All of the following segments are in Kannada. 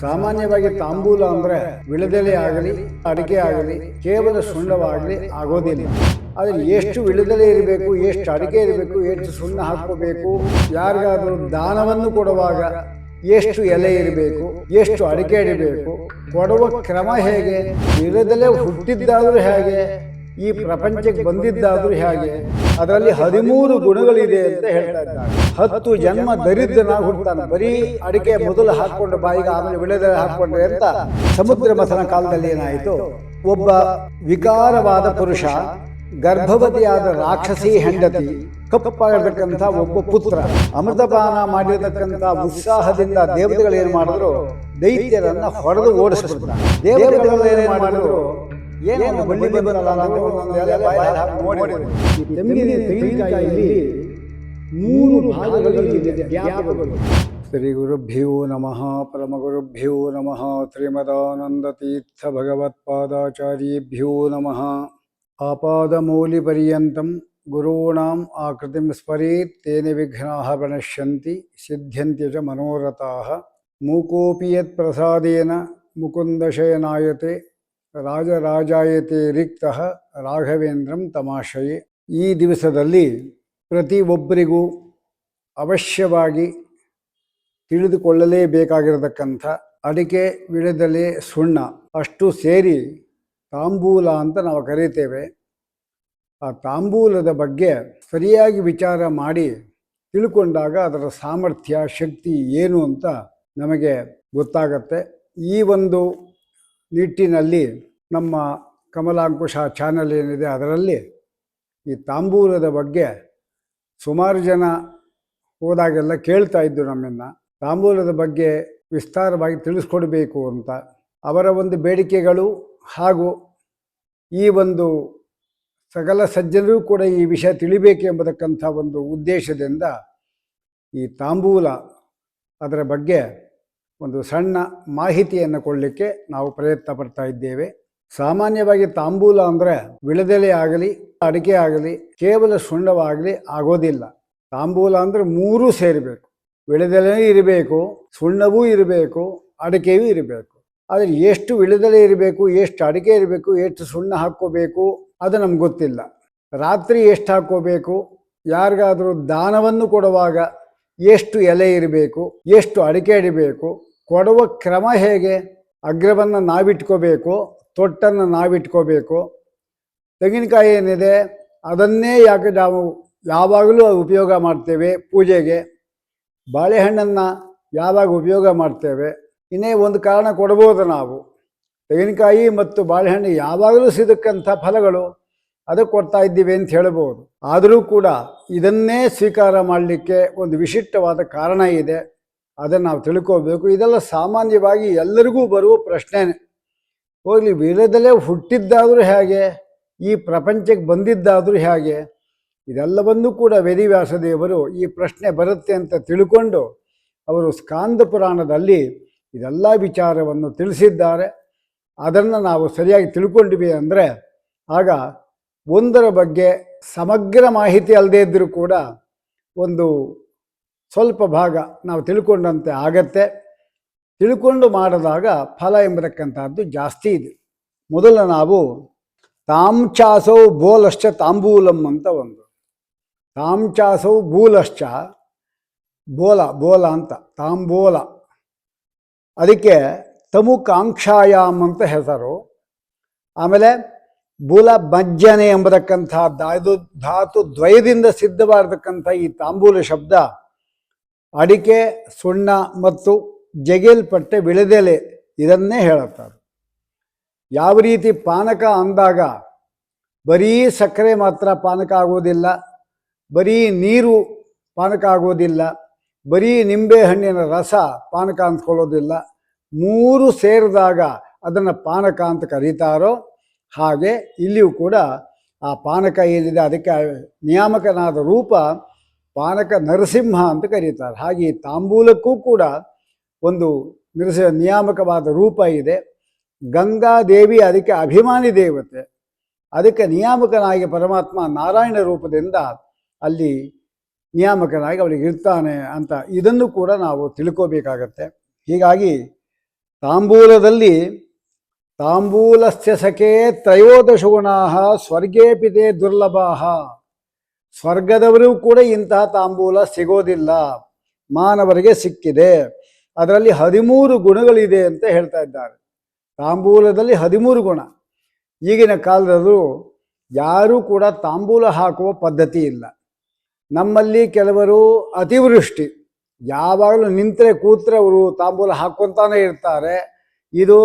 ಸಾಮಾನ್ಯವಾಗಿ ತಾಂಬೂಲ ಅಂದರೆ ವಿಳೆದೆಲೆ ಆಗಲಿ ಅಡಿಕೆ ಆಗಲಿ ಕೇವಲ ಸುಣ್ಣವಾಗಲಿ ಆಗೋದಿಲ್ಲ. ಆದರೆ ಎಷ್ಟು ವಿಳೆದೆಲೆ ಇರಬೇಕು, ಎಷ್ಟು ಅಡಿಕೆ ಇರಬೇಕು, ಎಷ್ಟು ಸುಣ್ಣ ಹಾಕೋಬೇಕು, ಯಾರಿಗಾದರೂ ದಾನವನ್ನು ಕೊಡುವಾಗ ಎಷ್ಟು ಎಲೆ ಇರಬೇಕು, ಎಷ್ಟು ಅಡಿಕೆ ಇರಬೇಕು, ಕೊಡುವ ಕ್ರಮ ಹೇಗೆ, ವಿಳೆದೆಲೆ ಹುಟ್ಟಿದ್ದಾದರೂ ಹೇಗೆ, ಈ ಪ್ರಪಂಚಕ್ಕೆ ಬಂದಿದ್ದಾದರೂ ಹೇಗೆ, ಅದರಲ್ಲಿ 13 ಗುಣಗಳಿದೆ ಅಂತ ಹೇಳ್ತಾ ಇದ್ದಾರೆ. 10 ಜನ್ಮ ದರಿದ್ರನಾಗಿ ಹುಡ್ತಾನೆ, ಬರೀ ಅಡಿಕೆ ಮೊದಲು ಹಾಕ್ಕೊಂಡು ಬಾಯಿಗೆ ಆಮೇಲೆ ವಿಳೆದೆಲೆ ಹಾಕ್ಕೊಂಡ್ರೆ ಅಂತ. ಸಮುದ್ರ ಮಥನ ಕಾಲದಲ್ಲಿ ಏನಾಯಿತು, ಒಬ್ಬ ವಿಕಾರವಾದ ಪುರುಷ ಗರ್ಭವತಿಯಾದ ರಾಕ್ಷಸಿ ಹೆಂಡತಿ ಕಪ್ಪಾಗಿರ್ತಕ್ಕಂಥ ಒಬ್ಬ ಪುತ್ರ ಅಮೃತಪಾನ ಮಾಡಿರತಕ್ಕಂಥ ಉತ್ಸಾಹದಿಂದ ದೇವತೆಗಳು ಏನು ಮಾಡಿದ್ರು, ದೈತ್ಯರನ್ನ ಹೊಡೆದು ಓಡಿಸ್ಬಿಡ್ತಾರೆ. ದೇವತೆಗಳು ಏನು ಮಾಡಿದ್ರು, ಏನು ಬಳ್ಳಿ ಬಂದಲ್ಲ ತೆಂಗಿನಕಾಯಿಯಲ್ಲಿ 3 ಭಾಗಗಳಿದೆ, ಗ್ಯಾಪ್ಗಳು. ಶ್ರೀ ಗುರುಭ್ಯೋ ನಮಃ ಪರಮಗುರುಭ್ಯೋ ನಮಃ ಶ್ರೀಮದಾನಂದತೀರ್ಥ ಭಗವತ್ಪಾದಾಚಾರ್ಯೇಭ್ಯೋ ನಮಃ. ಆಪಾದಮೌಲಿಪರ್ಯಂತಂ ಗುರುಣಾಂ ಆಕೃತಿಂ ಸ್ಮರೇತ್ ತೇನ ವಿಘ್ನಾಃ ಪ್ರಣಶ್ಯಂತಿ ಸಿದ್ಧ್ಯಂತ್ಯ ಚ ಮನೋರಥಾಃ. ಮೂಕೋಪಿ ಯತ್ ಪ್ರಸಾದೇನ ಮುಕುಂದಶಯನಾಯತೆ ರಾಜರಾಜಾಯತೆ ರಿಕ್ತಃ ರಾಘವೇಂದ್ರಂ ತಮಾಶಯೇ. ಈ ದಿವಸದಲ್ಲಿ ಪ್ರತಿಯೊಬ್ಬರಿಗೂ ಅವಶ್ಯವಾಗಿ ತಿಳಿದುಕೊಳ್ಳಲೇಬೇಕಾಗಿರತಕ್ಕಂಥ ಅಡಿಕೆ, ವಿಳೆದೆಲೆ, ಸುಣ್ಣ ಅಷ್ಟು ಸೇರಿ ತಾಂಬೂಲ ಅಂತ ನಾವು ಕರೀತೇವೆ. ಆ ತಾಂಬೂಲದ ಬಗ್ಗೆ ಸರಿಯಾಗಿ ವಿಚಾರ ಮಾಡಿ ತಿಳ್ಕೊಂಡಾಗ ಅದರ ಸಾಮರ್ಥ್ಯ, ಶಕ್ತಿ ಏನು ಅಂತ ನಮಗೆ ಗೊತ್ತಾಗತ್ತೆ. ಈ ಒಂದು ನಿಟ್ಟಿನಲ್ಲಿ ನಮ್ಮ ಕಮಲಾಂಕುಶ ಚಾನಲ್ ಏನಿದೆ ಅದರಲ್ಲಿ ಈ ತಾಂಬೂಲದ ಬಗ್ಗೆ ಸುಮಾರು ಜನ ಹೋದಾಗೆಲ್ಲ ಕೇಳ್ತಾ ಇದ್ದು ನಮ್ಮನ್ನು, ತಾಂಬೂಲದ ಬಗ್ಗೆ ವಿಸ್ತಾರವಾಗಿ ತಿಳಿಸ್ಕೊಡ್ಬೇಕು ಅಂತ. ಅವರ ಒಂದು ಬೇಡಿಕೆಗಳು ಹಾಗೂ ಈ ಒಂದು ಸಕಲ ಸಜ್ಜನರೂ ಕೂಡ ಈ ವಿಷಯ ತಿಳಿಬೇಕು ಎಂಬತಕ್ಕಂಥ ಒಂದು ಉದ್ದೇಶದಿಂದ ಈ ತಾಂಬೂಲ ಅದರ ಬಗ್ಗೆ ಒಂದು ಸಣ್ಣ ಮಾಹಿತಿಯನ್ನು ಕೊಡಲಿಕ್ಕೆ ನಾವು ಪ್ರಯತ್ನ ಪಡ್ತಾ ಇದ್ದೇವೆ. ಸಾಮಾನ್ಯವಾಗಿ ತಾಂಬೂಲ ಅಂದರೆ ವಿಳೆದೆಲೆ ಆಗಲಿ ಅಡಿಕೆ ಆಗಲಿ ಕೇವಲ ಸುಣ್ಣವಾಗಲಿ ಆಗೋದಿಲ್ಲ. ತಾಂಬೂಲ ಅಂದರೆ 3 ಸೇರಬೇಕು, ವಿಳೆದೆಲೆ ಇರಬೇಕು, ಸುಣ್ಣವೂ ಇರಬೇಕು, ಅಡಿಕೆಯೂ ಇರಬೇಕು. ಆದರೆ ಎಷ್ಟು ವಿಳೆದೆಲೆ ಇರಬೇಕು, ಎಷ್ಟು ಅಡಿಕೆ ಇರಬೇಕು, ಎಷ್ಟು ಸುಣ್ಣ ಹಾಕ್ಕೋಬೇಕು ಅದು ನಮ್ಗೆ ಗೊತ್ತಿಲ್ಲ. ರಾತ್ರಿ ಎಷ್ಟು ಹಾಕ್ಕೋಬೇಕು, ಯಾರಿಗಾದರೂ ದಾನವನ್ನು ಕೊಡುವಾಗ ಎಷ್ಟು ಎಲೆ ಇರಬೇಕು, ಎಷ್ಟು ಅಡಿಕೆ ಇಡಬೇಕು, ಕೊಡುವ ಕ್ರಮ ಹೇಗೆ, ಅಗ್ರವನ್ನು ನಾವಿಟ್ಕೋಬೇಕು, ತೊಟ್ಟನ್ನು ನಾವಿಟ್ಕೋಬೇಕು, ತೆಂಗಿನಕಾಯಿ ಏನಿದೆ ಅದನ್ನೇ ಯಾಕೆ ನಾವು ಯಾವಾಗಲೂ ಉಪಯೋಗ ಮಾಡ್ತೇವೆ ಪೂಜೆಗೆ, ಬಾಳೆಹಣ್ಣನ್ನು ಯಾವಾಗ ಉಪಯೋಗ ಮಾಡ್ತೇವೆ. ಇನ್ನೇ ಒಂದು ಕಾರಣ ಕೊಡ್ಬೋದು, ನಾವು ತೆಂಗಿನಕಾಯಿ ಮತ್ತು ಬಾಳೆಹಣ್ಣು ಯಾವಾಗಲೂ ಸಿಗಕ್ಕಂಥ ಫಲಗಳು ಅದಕ್ಕೆ ಕೊಡ್ತಾ ಇದ್ದೀವಿ ಅಂತ ಹೇಳ್ಬೋದು. ಆದರೂ ಕೂಡ ಇದನ್ನೇ ಸ್ವೀಕಾರ ಮಾಡಲಿಕ್ಕೆ ಒಂದು ವಿಶಿಷ್ಟವಾದ ಕಾರಣ ಇದೆ, ಅದನ್ನು ನಾವು ತಿಳ್ಕೋಬೇಕು. ಇದೆಲ್ಲ ಸಾಮಾನ್ಯವಾಗಿ ಎಲ್ಲರಿಗೂ ಬರುವ ಪ್ರಶ್ನೆನೇ. ಹೋಗಲಿ, ವಿಳೆದೆಲೆ ಹುಟ್ಟಿದ್ದಾದರೂ ಹೇಗೆ, ಈ ಪ್ರಪಂಚಕ್ಕೆ ಬಂದಿದ್ದಾದರೂ ಹೇಗೆ, ಇದೆಲ್ಲವನ್ನೂ ಕೂಡ ವೇದವ್ಯಾಸದೇವರು ಈ ಪ್ರಶ್ನೆ ಬರುತ್ತೆ ಅಂತ ತಿಳ್ಕೊಂಡು ಅವರು ಸ್ಕಾಂದ ಪುರಾಣದಲ್ಲಿ ಇದೆಲ್ಲ ವಿಚಾರವನ್ನು ತಿಳಿಸಿದ್ದಾರೆ. ಅದನ್ನು ನಾವು ಸರಿಯಾಗಿ ತಿಳ್ಕೊಂಡ್ವಿ ಅಂದರೆ ಆಗ ಒಂದರ ಬಗ್ಗೆ ಸಮಗ್ರ ಮಾಹಿತಿ ಅಲ್ಲದೇ ಇದ್ದರೂ ಕೂಡ ಒಂದು ಸ್ವಲ್ಪ ಭಾಗ ನಾವು ತಿಳ್ಕೊಂಡಂತೆ ಆಗತ್ತೆ. ತಿಳ್ಕೊಂಡು ಮಾಡಿದಾಗ ಫಲ ಎಂಬತಕ್ಕಂಥದ್ದು ಜಾಸ್ತಿ ಇದೆ. ಮೊದಲು ನಾವು ತಾಂಚಾಸೌ ಬೋಲಶ್ಚ ತಾಂಬೂಲಂ ಅಂತ ಒಂದು, ತಾಂಚಾಸೌ ಬೂಲಶ್ಚ ಬೋಲ ಅಂತ ತಾಂಬೂಲ, ಅದಕ್ಕೆ ತಮುಕಾಂಕ್ಷಾಯಾಮ್ ಅಂತ ಹೆಸರು. ಆಮೇಲೆ ಬೂಲ ಮಜ್ಜನೆ ಎಂಬತಕ್ಕಂಥ ಧಾತು ದ್ವಯದಿಂದ ಸಿದ್ಧವಾಗಿರ್ತಕ್ಕಂಥ ಈ ತಾಂಬೂಲ ಶಬ್ದ ಅಡಿಕೆ, ಸುಣ್ಣ ಮತ್ತು ಜಗೇಲ್ಪಟ್ಟೆ ವಿಳೆದೆಲೆ ಇದನ್ನೇ ಹೇಳುತ್ತಾರೆ. ಯಾವ ರೀತಿ ಪಾನಕ ಅಂದಾಗ ಬರೀ ಸಕ್ಕರೆ ಮಾತ್ರ ಪಾನಕ ಆಗೋದಿಲ್ಲ, ಬರೀ ನೀರು ಪಾನಕ ಆಗೋದಿಲ್ಲ, ಬರೀ ನಿಂಬೆ ಹಣ್ಣಿನ ರಸ ಪಾನಕ ಅಂದ್ಕೊಳ್ಳೋದಿಲ್ಲ, 3 ಸೇರಿದಾಗ ಅದನ್ನು ಪಾನಕ ಅಂತ ಕರೀತಾರೋ ಹಾಗೆ ಇಲ್ಲಿಯೂ ಕೂಡ ಆ ಪಾನಕ ಏನಿದೆ ಅದಕ್ಕೆ ನಿಯಾಮಕನಾದ ರೂಪ ಪಾನಕ ನರಸಿಂಹ ಅಂತ ಕರೀತಾರೆ. ಹಾಗೆ ತಾಂಬೂಲಕ್ಕೂ ಕೂಡ ಒಂದು ನಿಯಾಮಕವಾದ ರೂಪ ಇದೆ. ಗಂಗಾದೇವಿ ಅದಕ್ಕೆ ಅಭಿಮಾನಿ ದೇವತೆ, ಅದಕ್ಕೆ ನಿಯಾಮಕನಾಗಿ ಪರಮಾತ್ಮ ನಾರಾಯಣ ರೂಪದಿಂದ ಅಲ್ಲಿ ನಿಯಾಮಕನಾಗಿ ಅವಳಿಗೆ ಇರ್ತಾನೆ ಅಂತ ಇದನ್ನು ಕೂಡ ನಾವು ತಿಳ್ಕೋಬೇಕಾಗತ್ತೆ. ಹೀಗಾಗಿ ತಾಂಬೂಲದಲ್ಲಿ ತಾಂಬೂಲಸ್ಯ ಸಖೇ ತ್ರಯೋದಶ ಗುಣಾ ಸ್ವರ್ಗೇಪಿ ತೇ ದುರ್ಲಭಾಃ. ಸ್ವರ್ಗದವರೂ ಕೂಡ ಇಂತಹ ತಾಂಬೂಲ ಸಿಗೋದಿಲ್ಲ, ಮಾನವರಿಗೆ ಸಿಕ್ಕಿದೆ. ಅದರಲ್ಲಿ 13 ಗುಣಗಳಿದೆ ಅಂತ ಹೇಳ್ತಾ ಇದ್ದಾರೆ. ತಾಂಬೂಲದಲ್ಲಿ 13 ಗುಣ. ಈಗಿನ ಕಾಲದಲ್ಲೂ ಯಾರೂ ಕೂಡ ತಾಂಬೂಲ ಹಾಕುವ ಪದ್ಧತಿ ಇಲ್ಲ. ನಮ್ಮಲ್ಲಿ ಕೆಲವರು ಅತಿವೃಷ್ಟಿ, ಯಾವಾಗಲೂ ನಿಂತರೆ ಕೂತ್ರೆ ಅವರು ತಾಂಬೂಲ ಹಾಕ್ಕೊತಾನೆ ಇರ್ತಾರೆ. ಇದು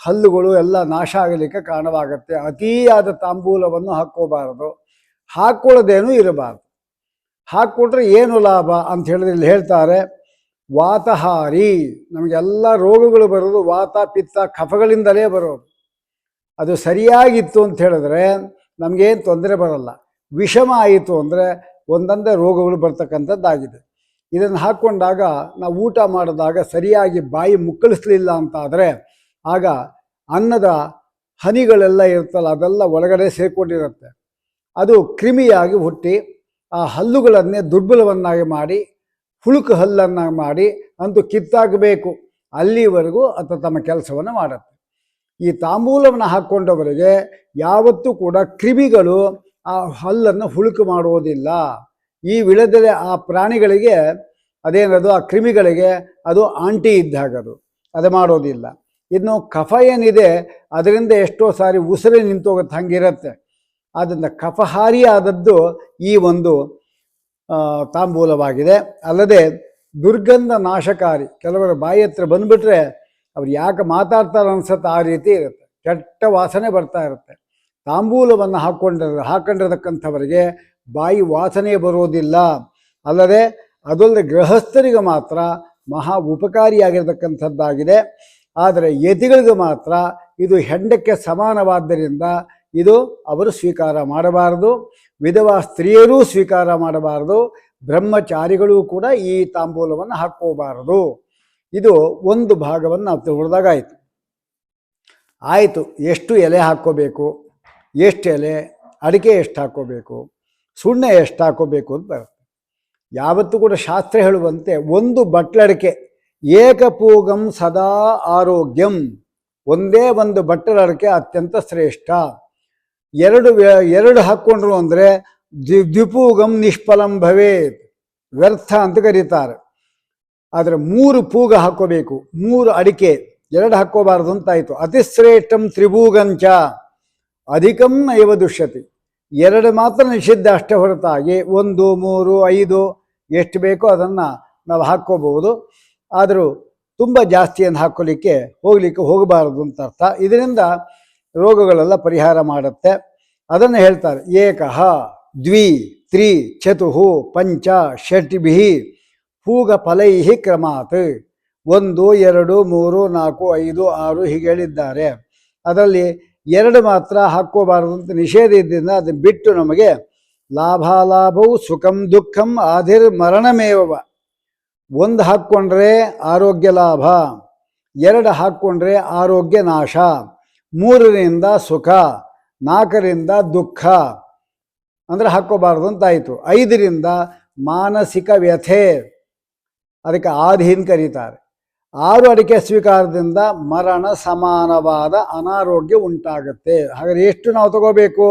ಹಲ್ಲುಗಳು ಎಲ್ಲ ನಾಶ ಆಗಲಿಕ್ಕೆ ಕಾರಣವಾಗುತ್ತೆ. ಅತಿಯಾದ ತಾಂಬೂಲವನ್ನು ಹಾಕ್ಕೋಬಾರದು, ಹಾಕ್ಕೊಳ್ಳೋದೇನೂ ಇರಬಾರ್ದು. ಹಾಕ್ಕೊಟ್ರೆ ಏನು ಲಾಭ ಅಂತ ಹೇಳಿದ್ರೆ ಇಲ್ಲಿ ಹೇಳ್ತಾರೆ, ವಾತಹಾರಿ. ನಮಗೆಲ್ಲ ರೋಗಗಳು ಬರೋದು ವಾತ ಪಿತ್ತ ಕಫಗಳಿಂದಲೇ ಬರೋದು. ಅದು ಸರಿಯಾಗಿತ್ತು ಅಂತ ಹೇಳಿದ್ರೆ ನಮಗೇನು ತೊಂದರೆ ಬರಲ್ಲ. ವಿಷಮ ಆಯಿತು ಅಂದರೆ ಒಂದೊಂದೇ ರೋಗಗಳು ಬರ್ತಕ್ಕಂಥದ್ದಾಗಿದೆ. ಇದನ್ನು ಹಾಕ್ಕೊಂಡಾಗ ನಾವು ಊಟ ಮಾಡಿದಾಗ ಸರಿಯಾಗಿ ಬಾಯಿ ಮುಕ್ಕಳಿಸ್ಲಿಲ್ಲ ಅಂತ ಆದರೆ ಆಗ ಅನ್ನದ ಹನಿಗಳೆಲ್ಲ ಇರ್ತಲ್ಲ, ಅದೆಲ್ಲ ಒಳಗಡೆ ಸೇರಿಕೊಂಡಿರುತ್ತೆ. ಅದು ಕ್ರಿಮಿಯಾಗಿ ಹುಟ್ಟಿ ಆ ಹಲ್ಲುಗಳನ್ನೇ ದುರ್ಬಲವನ್ನಾಗಿ ಮಾಡಿ ಹುಳುಕು ಹಲ್ಲನ್ನಾಗಿ ಮಾಡಿ ಅಂತೂ ಕಿತ್ತಾಕಬೇಕು. ಅಲ್ಲಿವರೆಗೂ ಅದು ತಮ್ಮ ಕೆಲಸವನ್ನು ಮಾಡುತ್ತೆ. ಈ ತಾಂಬೂಲವನ್ನು ಹಾಕ್ಕೊಂಡವರಿಗೆ ಯಾವತ್ತೂ ಕೂಡ ಕ್ರಿಮಿಗಳು ಆ ಹಲ್ಲನ್ನು ಹುಳುಕು ಮಾಡುವುದಿಲ್ಲ. ಈ ವಿಳೆದೆಲೆ ಆ ಪ್ರಾಣಿಗಳಿಗೆ ಅದೇನದು, ಆ ಕ್ರಿಮಿಗಳಿಗೆ ಅದು ಆಂಟಿ ಇದ್ದಾಗದು, ಅದು ಮಾಡೋದಿಲ್ಲ. ಇನ್ನು ಕಫ ಏನಿದೆ ಅದರಿಂದ ಎಷ್ಟೋ ಸಾರಿ ಉಸಿರೇ ನಿಂತೋಗುತ್ತೆ, ಹಂಗಿರುತ್ತೆ. ಆದ್ದರಿಂದ ಕಫಹಾರಿ ಆದದ್ದು ಈ ಒಂದು ತಾಂಬೂಲವಾಗಿದೆ. ಅಲ್ಲದೆ ದುರ್ಗಂಧ ನಾಶಕಾರಿ. ಕೆಲವರ ಬಾಯಿ ಹತ್ರ ಬಂದುಬಿಟ್ರೆ ಅವ್ರು ಯಾಕೆ ಮಾತಾಡ್ತಾರೆ ಅನ್ಸುತ್ತೆ, ಆ ರೀತಿ ಇರುತ್ತೆ, ಕೆಟ್ಟ ವಾಸನೆ ಬರ್ತಾ ಇರುತ್ತೆ. ತಾಂಬೂಲವನ್ನು ಹಾಕ್ಕೊಂಡಿರತಕ್ಕಂಥವರಿಗೆ ಬಾಯಿ ವಾಸನೆ ಬರೋದಿಲ್ಲ. ಅಲ್ಲದೆ ಅದಲ್ಲದೆ ಗೃಹಸ್ಥರಿಗೆ ಮಾತ್ರ ಮಹಾ ಉಪಕಾರಿಯಾಗಿರ್ತಕ್ಕಂಥದ್ದಾಗಿದೆ. ಆದರೆ ಯತಿಗಳಿಗೆ ಮಾತ್ರ ಇದು ಹೆಂಡಕ್ಕೆ ಸಮಾನವಾದ್ದರಿಂದ ಇದು ಅವರು ಸ್ವೀಕಾರ ಮಾಡಬಾರದು. ವಿಧವಾ ಸ್ತ್ರೀಯರೂ ಸ್ವೀಕಾರ ಮಾಡಬಾರದು. ಬ್ರಹ್ಮಚಾರಿಗಳು ಕೂಡ ಈ ತಾಂಬೂಲವನ್ನು ಹಾಕ್ಕೋಬಾರದು. ಇದು ಒಂದು ಭಾಗವನ್ನು ನಾವು ತಿಳಿದಾಗಾಯಿತು. ಆಯಿತು, ಎಷ್ಟು ಎಲೆ ಹಾಕ್ಕೋಬೇಕು, ಎಷ್ಟು ಎಲೆ, ಅಡಿಕೆ ಎಷ್ಟು ಹಾಕ್ಕೋಬೇಕು, ಸುಣ್ಣ ಎಷ್ಟು ಹಾಕ್ಕೋಬೇಕು ಅಂತ ಬರುತ್ತೆ. ಯಾವತ್ತೂ ಕೂಡ ಶಾಸ್ತ್ರ ಹೇಳುವಂತೆ ಒಂದು ಬಟ್ಲಡಿಕೆ ಏಕಪೂಗಂ ಸದಾ ಆರೋಗ್ಯಂ. ಒಂದೇ ಒಂದು ಬಟ್ಟಲಡಿಕೆ ಅತ್ಯಂತ ಶ್ರೇಷ್ಠ. ಎರಡು ಹಾಕ್ಕೊಂಡ್ರು ಅಂದರೆ ದ್ವಿಪೂಗಂ ನಿಷ್ಫಲಂ ಭವೇತ್, ವ್ಯರ್ಥ ಅಂತ ಕರೀತಾರೆ. ಆದರೆ 3 ಪೂಗ ಹಾಕ್ಕೋಬೇಕು, 3 ಅಡಿಕೆ, 2 ಹಾಕ್ಕೋಬಾರ್ದು ಅಂತಾಯಿತು. ಅತಿಶ್ರೇಷ್ಠಂ ತ್ರಿಭೂಗಂಚ ಅಧಿಕಂ ನೈವ ದುಷ್ಯತಿ. 2 ಮಾತ್ರ ನಿಷಿದ್ಧ, ಅಷ್ಟೇ ಹೊರತಾಗಿ 1, 3, 5 ಎಷ್ಟು ಬೇಕೋ ಅದನ್ನು ನಾವು ಹಾಕ್ಕೋಬಹುದು. ಆದರೂ ತುಂಬ ಜಾಸ್ತಿಯನ್ನು ಹಾಕ್ಕೊಳ್ಳಿಕ್ಕೆ ಹೋಗಬಾರದು ಅಂತ ಅರ್ಥ. ಇದರಿಂದ ರೋಗಗಳೆಲ್ಲ ಪರಿಹಾರ ಮಾಡುತ್ತೆ. ಅದನ್ನು ಹೇಳ್ತಾರೆ, ಏಕಃ ದ್ವಿ ತ್ರಿ ಚತುಃ ಪಂಚ ಷಟ್ಭಿಃ ಪೂಗ ಫಲೈಃ ಕ್ರಮಾತ್. 1, 2, 3, 4, 5, 6 ಹೀಗೆ ಹೇಳಿದ್ದಾರೆ. ಅದರಲ್ಲಿ 2 ಮಾತ್ರ ಹಾಕ್ಕೋಬಾರದು ಅಂತ ನಿಷೇಧ ಇದ್ದರಿಂದ ಅದನ್ನು ಬಿಟ್ಟು ನಮಗೆ ಲಾಭಾಲಾಭವು ಸುಖಂ ದುಃಖಂ ಆಧಿರ್ ಮರಣಮೇವ. 1 ಹಾಕ್ಕೊಂಡ್ರೆ ಆರೋಗ್ಯ ಲಾಭ, 2 ಹಾಕ್ಕೊಂಡ್ರೆ ಆರೋಗ್ಯ ನಾಶ, 3ರಿಂದ ಸುಖ, 4ರಿಂದ ದುಃಖ ಅಂದರೆ ಹಾಕ್ಕೋಬಾರ್ದು ಅಂತಾಯಿತು. 5ರಿಂದ ಮಾನಸಿಕ ವ್ಯಥೆ, ಅದಕ್ಕೆ ಆಧೀನ್ ಕರೀತಾರೆ. 6 ಅಡಿಕೆ ಸ್ವೀಕಾರದಿಂದ ಮರಣ ಸಮಾನವಾದ ಅನಾರೋಗ್ಯ ಉಂಟಾಗುತ್ತೆ. ಹಾಗಾದರೆ ಎಷ್ಟು ನಾವು ತಗೋಬೇಕು?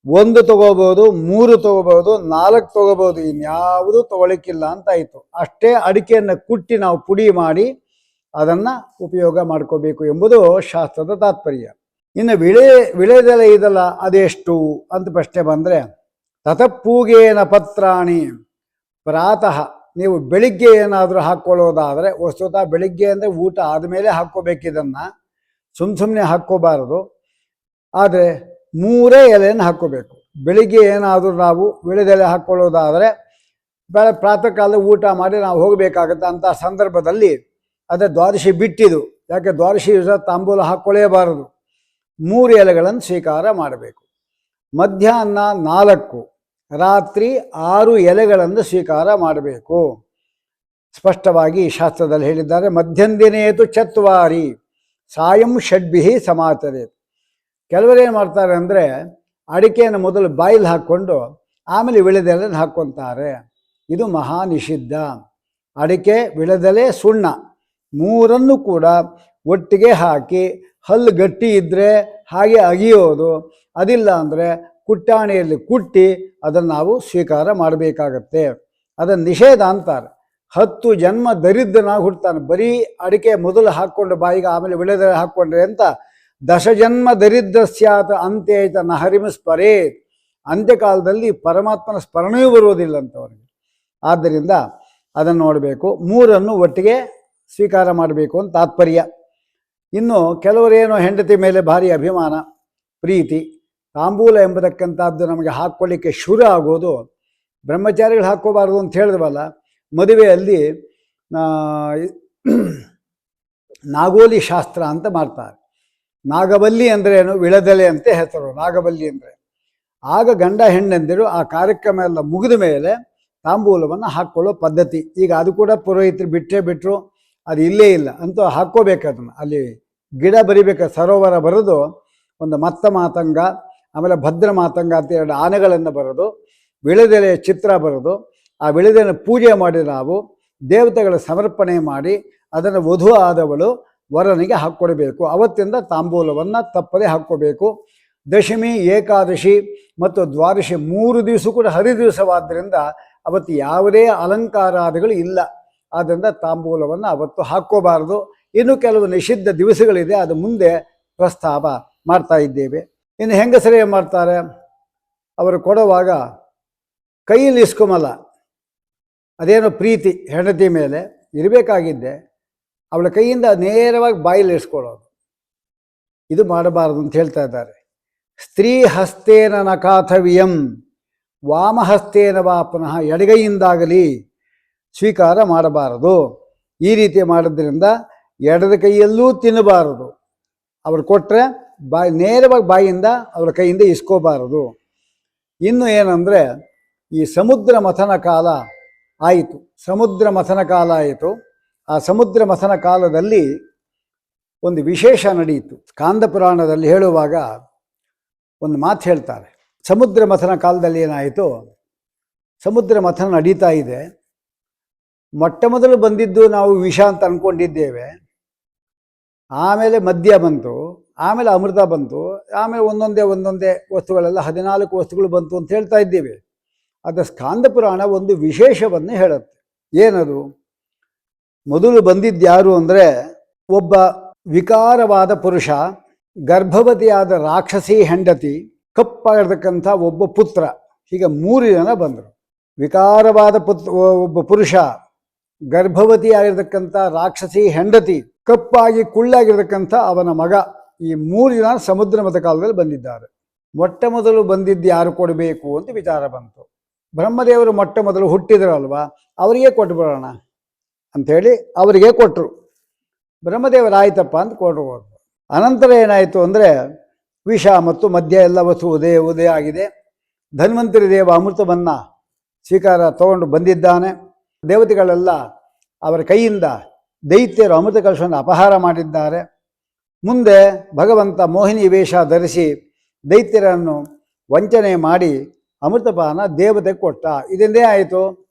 1 ತಗೋಬೋದು, 3 ತಗೋಬೋದು, 4 ತಗೋಬೋದು, ಇನ್ಯಾವುದು ತಗೊಳ್ಳಿಕ್ಕಿಲ್ಲ ಅಂತಾಯಿತು. ಅಷ್ಟೇ ಅಡಿಕೆಯನ್ನು ಕುಟ್ಟಿ ನಾವು ಪುಡಿ ಮಾಡಿ ಅದನ್ನು ಉಪಯೋಗ ಮಾಡ್ಕೋಬೇಕು ಎಂಬುದು ಶಾಸ್ತ್ರದ ತಾತ್ಪರ್ಯ. ಇನ್ನು ವಿಳೆದೆಲೆ ಇದಲ್ಲ, ಅದೆಷ್ಟು ಅಂತ ಪ್ರಶ್ನೆ ಬಂದರೆ, ತತಪೂಗೇನ ಪತ್ರಾಣಿ ಪ್ರಾತಃ. ನೀವು ಬೆಳಿಗ್ಗೆ ಏನಾದರೂ ಹಾಕ್ಕೊಳ್ಳೋದಾದರೆ, ವಸ್ತುತಃ ಬೆಳಿಗ್ಗೆ ಅಂದರೆ ಊಟ ಆದಮೇಲೆ ಹಾಕ್ಕೋಬೇಕಿದನ್ನು, ಸುಮ್ಮನೆ ಹಾಕ್ಕೋಬಾರದು. ಆದರೆ 3 ಎಲೆಯನ್ನು ಹಾಕ್ಕೋಬೇಕು. ಬೆಳಿಗ್ಗೆ ಏನಾದರೂ ನಾವು ವಿಳೆದೆಲೆ ಹಾಕ್ಕೊಳ್ಳೋದಾದರೆ ಪ್ರಾತಃ ಕಾಲ ಊಟ ಮಾಡಿ ನಾವು ಹೋಗಬೇಕಾಗತ್ತೆ. ಅಂಥ ಸಂದರ್ಭದಲ್ಲಿ ಅದೇ ದ್ವಾದಶಿ ಬಿಟ್ಟಿದು, ಯಾಕೆ ದ್ವಾದಶಿ ತಾಂಬೂಲ ಹಾಕ್ಕೊಳ್ಳೇಬಾರದು. 3 ಎಲೆಗಳನ್ನು ಸ್ವೀಕಾರ ಮಾಡಬೇಕು. ಮಧ್ಯಾಹ್ನ 4, ರಾತ್ರಿ 6 ಎಲೆಗಳನ್ನು ಸ್ವೀಕಾರ ಮಾಡಬೇಕು. ಸ್ಪಷ್ಟವಾಗಿ ಶಾಸ್ತ್ರದಲ್ಲಿ ಹೇಳಿದ್ದಾರೆ. ಮಧ್ಯಂದಿನೇತು ಚತ್ವಾರಿ ಸಾಯಂ ಷಡ್ಭಿಃ ಸಮಾಚರೇತ್. ಕೆಲವರೇನು ಮಾಡ್ತಾರೆ ಅಂದರೆ ಅಡಿಕೆಯನ್ನು ಮೊದಲು ಬಾಯಿಲ್ ಹಾಕ್ಕೊಂಡು ಆಮೇಲೆ ವಿಳೆದೆಲೆಯನ್ನು ಹಾಕ್ಕೊತಾರೆ. ಇದು ಮಹಾ ನಿಷಿದ್ಧ. ಅಡಿಕೆ, ವಿಳೆದೆಲೆ, ಸುಣ್ಣ 3 ಕೂಡ ಒಟ್ಟಿಗೆ ಹಾಕಿ ಹಲ್ಲು ಗಟ್ಟಿ ಇದ್ದರೆ ಹಾಗೆ ಅಗಿಯೋದು, ಅದಿಲ್ಲ ಅಂದರೆ ಕುಟ್ಟಾಣಿಯಲ್ಲಿ ಕುಟ್ಟಿ ಅದನ್ನು ನಾವು ಸ್ವೀಕಾರ ಮಾಡಬೇಕಾಗತ್ತೆ. ಅದನ್ನು ನಿಷೇಧ ಅಂತಾರೆ. 10 ಜನ್ಮ ದರಿದ್ರನಾಗಿ ಹುಡ್ತಾನೆ, ಬರೀ ಅಡಿಕೆ ಮೊದಲು ಹಾಕ್ಕೊಂಡು ಬಾಯಿಗೆ ಆಮೇಲೆ ವಿಳೆದೆಲೆ ಹಾಕ್ಕೊಂಡ್ರೆ ಅಂತ. 10 ಜನ್ಮ ದರಿದ್ರ ಸ್ಯಾತ್ ಅಂತ್ಯೇತ ನಹರಿಮ ಸ್ಮರೇ, ಅಂತ್ಯಕಾಲದಲ್ಲಿ ಪರಮಾತ್ಮನ ಸ್ಮರಣೆಯೂ ಬರುವುದಿಲ್ಲ ಅಂತವರಿಗೆ. ಆದ್ದರಿಂದ ಅದನ್ನು ನೋಡಬೇಕು, 3 ಒಟ್ಟಿಗೆ ಸ್ವೀಕಾರ ಮಾಡಬೇಕು ಅಂತ ತಾತ್ಪರ್ಯ. ಇನ್ನು ಕೆಲವರೇನೋ ಹೆಂಡತಿ ಮೇಲೆ ಭಾರಿ ಅಭಿಮಾನ, ಪ್ರೀತಿ, ತಾಂಬೂಲ ಎಂಬತಕ್ಕಂಥದ್ದು ನಮಗೆ ಹಾಕ್ಕೊಳ್ಳಿಕ್ಕೆ ಶುರು ಆಗೋದು ಬ್ರಹ್ಮಚಾರಿಗಳು ಹಾಕ್ಕೋಬಾರ್ದು ಅಂತ ಹೇಳಿದ್ವಲ್ಲ. ಮದುವೆಯಲ್ಲಿ ನಾಗೋಲಿ ಶಾಸ್ತ್ರ ಅಂತ ಮಾಡ್ತಾರೆ. ನಾಗಬಲ್ಲಿ ಅಂದರೆ ಏನು, ವಿಳೆದೆಲೆ ಅಂತ ಹೆಸರು ನಾಗಬಲ್ಲಿ ಅಂದರೆ. ಆಗ ಗಂಡ ಹೆಣ್ಣಂದಿರು ಆ ಕಾರ್ಯಕ್ರಮ ಎಲ್ಲ ಮುಗಿದ ಮೇಲೆ ತಾಂಬೂಲವನ್ನು ಹಾಕ್ಕೊಳ್ಳೋ ಪದ್ಧತಿ. ಈಗ ಅದು ಕೂಡ ಪುರೋಹಿತರು ಬಿಟ್ಟರು, ಅದು ಇಲ್ಲೇ ಇಲ್ಲ ಅಂತೂ ಹಾಕ್ಕೋಬೇಕು. ಅದನ್ನು ಅಲ್ಲಿ ಗಿಡ ಬರಿಬೇಕು, ಸರೋವರ ಬರೆದು ಒಂದು ಮತ್ತ ಮಾತಂಗ, ಆಮೇಲೆ ಭದ್ರ ಮಾತಂಗ ಅಂತ 2 ಆನೆಗಳನ್ನು ಬರೆದು ವಿಳೆದೆಲೆಯ ಚಿತ್ರ ಬರೆದು ಆ ವಿಳೆದೆಲೆ ಪೂಜೆ ಮಾಡಿ ನಾವು ದೇವತೆಗಳ ಸಮರ್ಪಣೆ ಮಾಡಿ ಅದನ್ನು ವಧು ಆದವಳು ವರನಿಗೆ ಹಾಕ್ಕೊಡ್ಬೇಕು. ಅವತ್ತಿಂದ ತಾಂಬೂಲವನ್ನು ತಪ್ಪದೆ ಹಾಕ್ಕೋಬೇಕು. ದಶಮಿ, ಏಕಾದಶಿ ಮತ್ತು ದ್ವಾದಶಿ 3 ದಿವಸ ಕೂಡ ಹರಿದಿವಸವಾದ್ದರಿಂದ ಅವತ್ತು ಯಾವುದೇ ಅಲಂಕಾರಾದಿಗಳು ಇಲ್ಲ. ಆದ್ದರಿಂದ ತಾಂಬೂಲವನ್ನು ಅವತ್ತು ಹಾಕ್ಕೋಬಾರ್ದು. ಇನ್ನು ಕೆಲವು ನಿಷಿದ್ಧ ದಿವಸಗಳಿದೆ, ಅದು ಮುಂದೆ ಪ್ರಸ್ತಾಪ ಮಾಡ್ತಾ ಇದ್ದೇವೆ. ಇನ್ನು ಹೆಂಗಸರೇ ಮಾಡ್ತಾರೆ, ಅವರು ಕೊಡುವಾಗ ಕೈಯಲ್ಲಿ ಇಸ್ಕೊಂಬಲ್ಲ. ಅದೇನೋ ಪ್ರೀತಿ ಹೆಂಡತಿ ಮೇಲೆ ಇರಬೇಕಾಗಿದ್ದೆ, ಅವಳ ಕೈಯಿಂದ ನೇರವಾಗಿ ಬಾಯಲ್ಲಿ ಇಸ್ಕೊಳ್ಳೋದು, ಇದು ಮಾಡಬಾರದು ಅಂತ ಹೇಳ್ತಾ ಇದ್ದಾರೆ. ಸ್ತ್ರೀ ಹಸ್ತೇನ ನಕಾಥವಿಯಂ ವಾಮಹಸ್ತೇನ ವಾ ಪುನಃ, ಎಡಗೈಯಿಂದಾಗಲಿ ಸ್ವೀಕಾರ ಮಾಡಬಾರದು. ಈ ರೀತಿ ಮಾಡೋದ್ರಿಂದ ಎಡದ ಕೈಯಲ್ಲೂ ತಿನ್ನಬಾರದು. ಅವರು ಕೊಟ್ಟರೆ ನೇರವಾಗಿ ಬಾಯಿಂದ ಅವರ ಕೈಯಿಂದ ಇಸ್ಕೋಬಾರದು. ಇನ್ನು ಏನಂದರೆ, ಈ ಸಮುದ್ರ ಮಥನ ಕಾಲ ಆಯಿತು, ಸಮುದ್ರ ಮಥನ ಕಾಲ ಆಯಿತು. ಆ ಸಮುದ್ರ ಮಥನ ಕಾಲದಲ್ಲಿ ಒಂದು ವಿಶೇಷ ನಡೆಯಿತು. ಸ್ಕಾಂದ ಪುರಾಣದಲ್ಲಿ ಹೇಳುವಾಗ ಒಂದು ಮಾತು ಹೇಳ್ತಾರೆ. ಸಮುದ್ರ ಮಥನ ಕಾಲದಲ್ಲಿ ಏನಾಯಿತು, ಸಮುದ್ರ ಮಥನ ನಡೀತಾ ಇದೆ. ಮೊಟ್ಟ ಮೊದಲು ಬಂದಿದ್ದು ನಾವು ವಿಷ ಅಂತ ಅಂದ್ಕೊಂಡಿದ್ದೇವೆ, ಆಮೇಲೆ ಮದ್ಯ ಬಂತು, ಆಮೇಲೆ ಅಮೃತ ಬಂತು, ಆಮೇಲೆ ಒಂದೊಂದೇ ವಸ್ತುಗಳೆಲ್ಲ 14 ವಸ್ತುಗಳು ಬಂತು ಅಂತ ಹೇಳ್ತಾ ಇದ್ದೇವೆ. ಅದು ಸ್ಕಾಂದ ಪುರಾಣ ಒಂದು ವಿಶೇಷವನ್ನು ಹೇಳುತ್ತೆ. ಏನದು? ಮೊದಲು ಬಂದಿದ್ದ್ಯಾರು ಅಂದರೆ, ಒಬ್ಬ ವಿಕಾರವಾದ ಪುರುಷ, ಗರ್ಭವತಿಯಾದ ರಾಕ್ಷಸಿ ಹೆಂಡತಿ, ಕಪ್ಪಾಗಿರ್ತಕ್ಕಂಥ ಒಬ್ಬ ಪುತ್ರ, ಹೀಗೆ 3 ಜನ ಬಂದರು. ವಿಕಾರವಾದ ಒಬ್ಬ ಪುರುಷ, ಗರ್ಭವತಿಯಾಗಿರ್ತಕ್ಕಂಥ ರಾಕ್ಷಸಿ ಹೆಂಡತಿ, ಕಪ್ಪಾಗಿ ಕುಳ್ಳಾಗಿರ್ತಕ್ಕಂಥ ಅವನ ಮಗ, ಈ 3 ಜನ ಸಮುದ್ರ ಮಥ ಕಾಲದಲ್ಲಿ ಬಂದಿದ್ದಾರೆ. ಮೊಟ್ಟ ಮೊದಲು ಬಂದಿದ್ದು ಯಾರು ಕೊಡಬೇಕು ಅಂತ ವಿಚಾರ ಬಂತು. ಬ್ರಹ್ಮದೇವರು ಮೊಟ್ಟ ಮೊದಲು ಹುಟ್ಟಿದ್ರಲ್ವಾ, ಅವರಿಗೆ ಕೊಟ್ಬಿಡೋಣ ಅಂಥೇಳಿ ಅವರಿಗೆ ಕೊಟ್ಟರು. ಬ್ರಹ್ಮದೇವರಾಯ್ತಪ್ಪ ಅಂತ ಕೊಟ್ಟರು. ಅನಂತರ ಏನಾಯಿತು ಅಂದರೆ, ವಿಷ ಮತ್ತು ಮದ್ಯ ಎಲ್ಲ ವಸ್ತು ಉದಯ ಆಗಿದೆ. ಧನ್ವಂತರಿ ದೇವ ಅಮೃತವನ್ನು ಸ್ವೀಕಾರ ತಗೊಂಡು ಬಂದಿದ್ದಾನೆ. ದೇವತೆಗಳೆಲ್ಲ ಅವರ ಕೈಯಿಂದ ದೈತ್ಯರು ಅಮೃತ ಕಲಶವನ್ನು ಅಪಹಾರ ಮಾಡಿದ್ದಾರೆ. ಮುಂದೆ ಭಗವಂತ ಮೋಹಿನಿ ವೇಷ ಧರಿಸಿ ದೈತ್ಯರನ್ನು ವಂಚನೆ ಮಾಡಿ ಅಮೃತಪಾನ ದೇವತೆಗೆ ಕೊಟ್ಟ. ಇದೆಂದೇ ಆಯಿತು,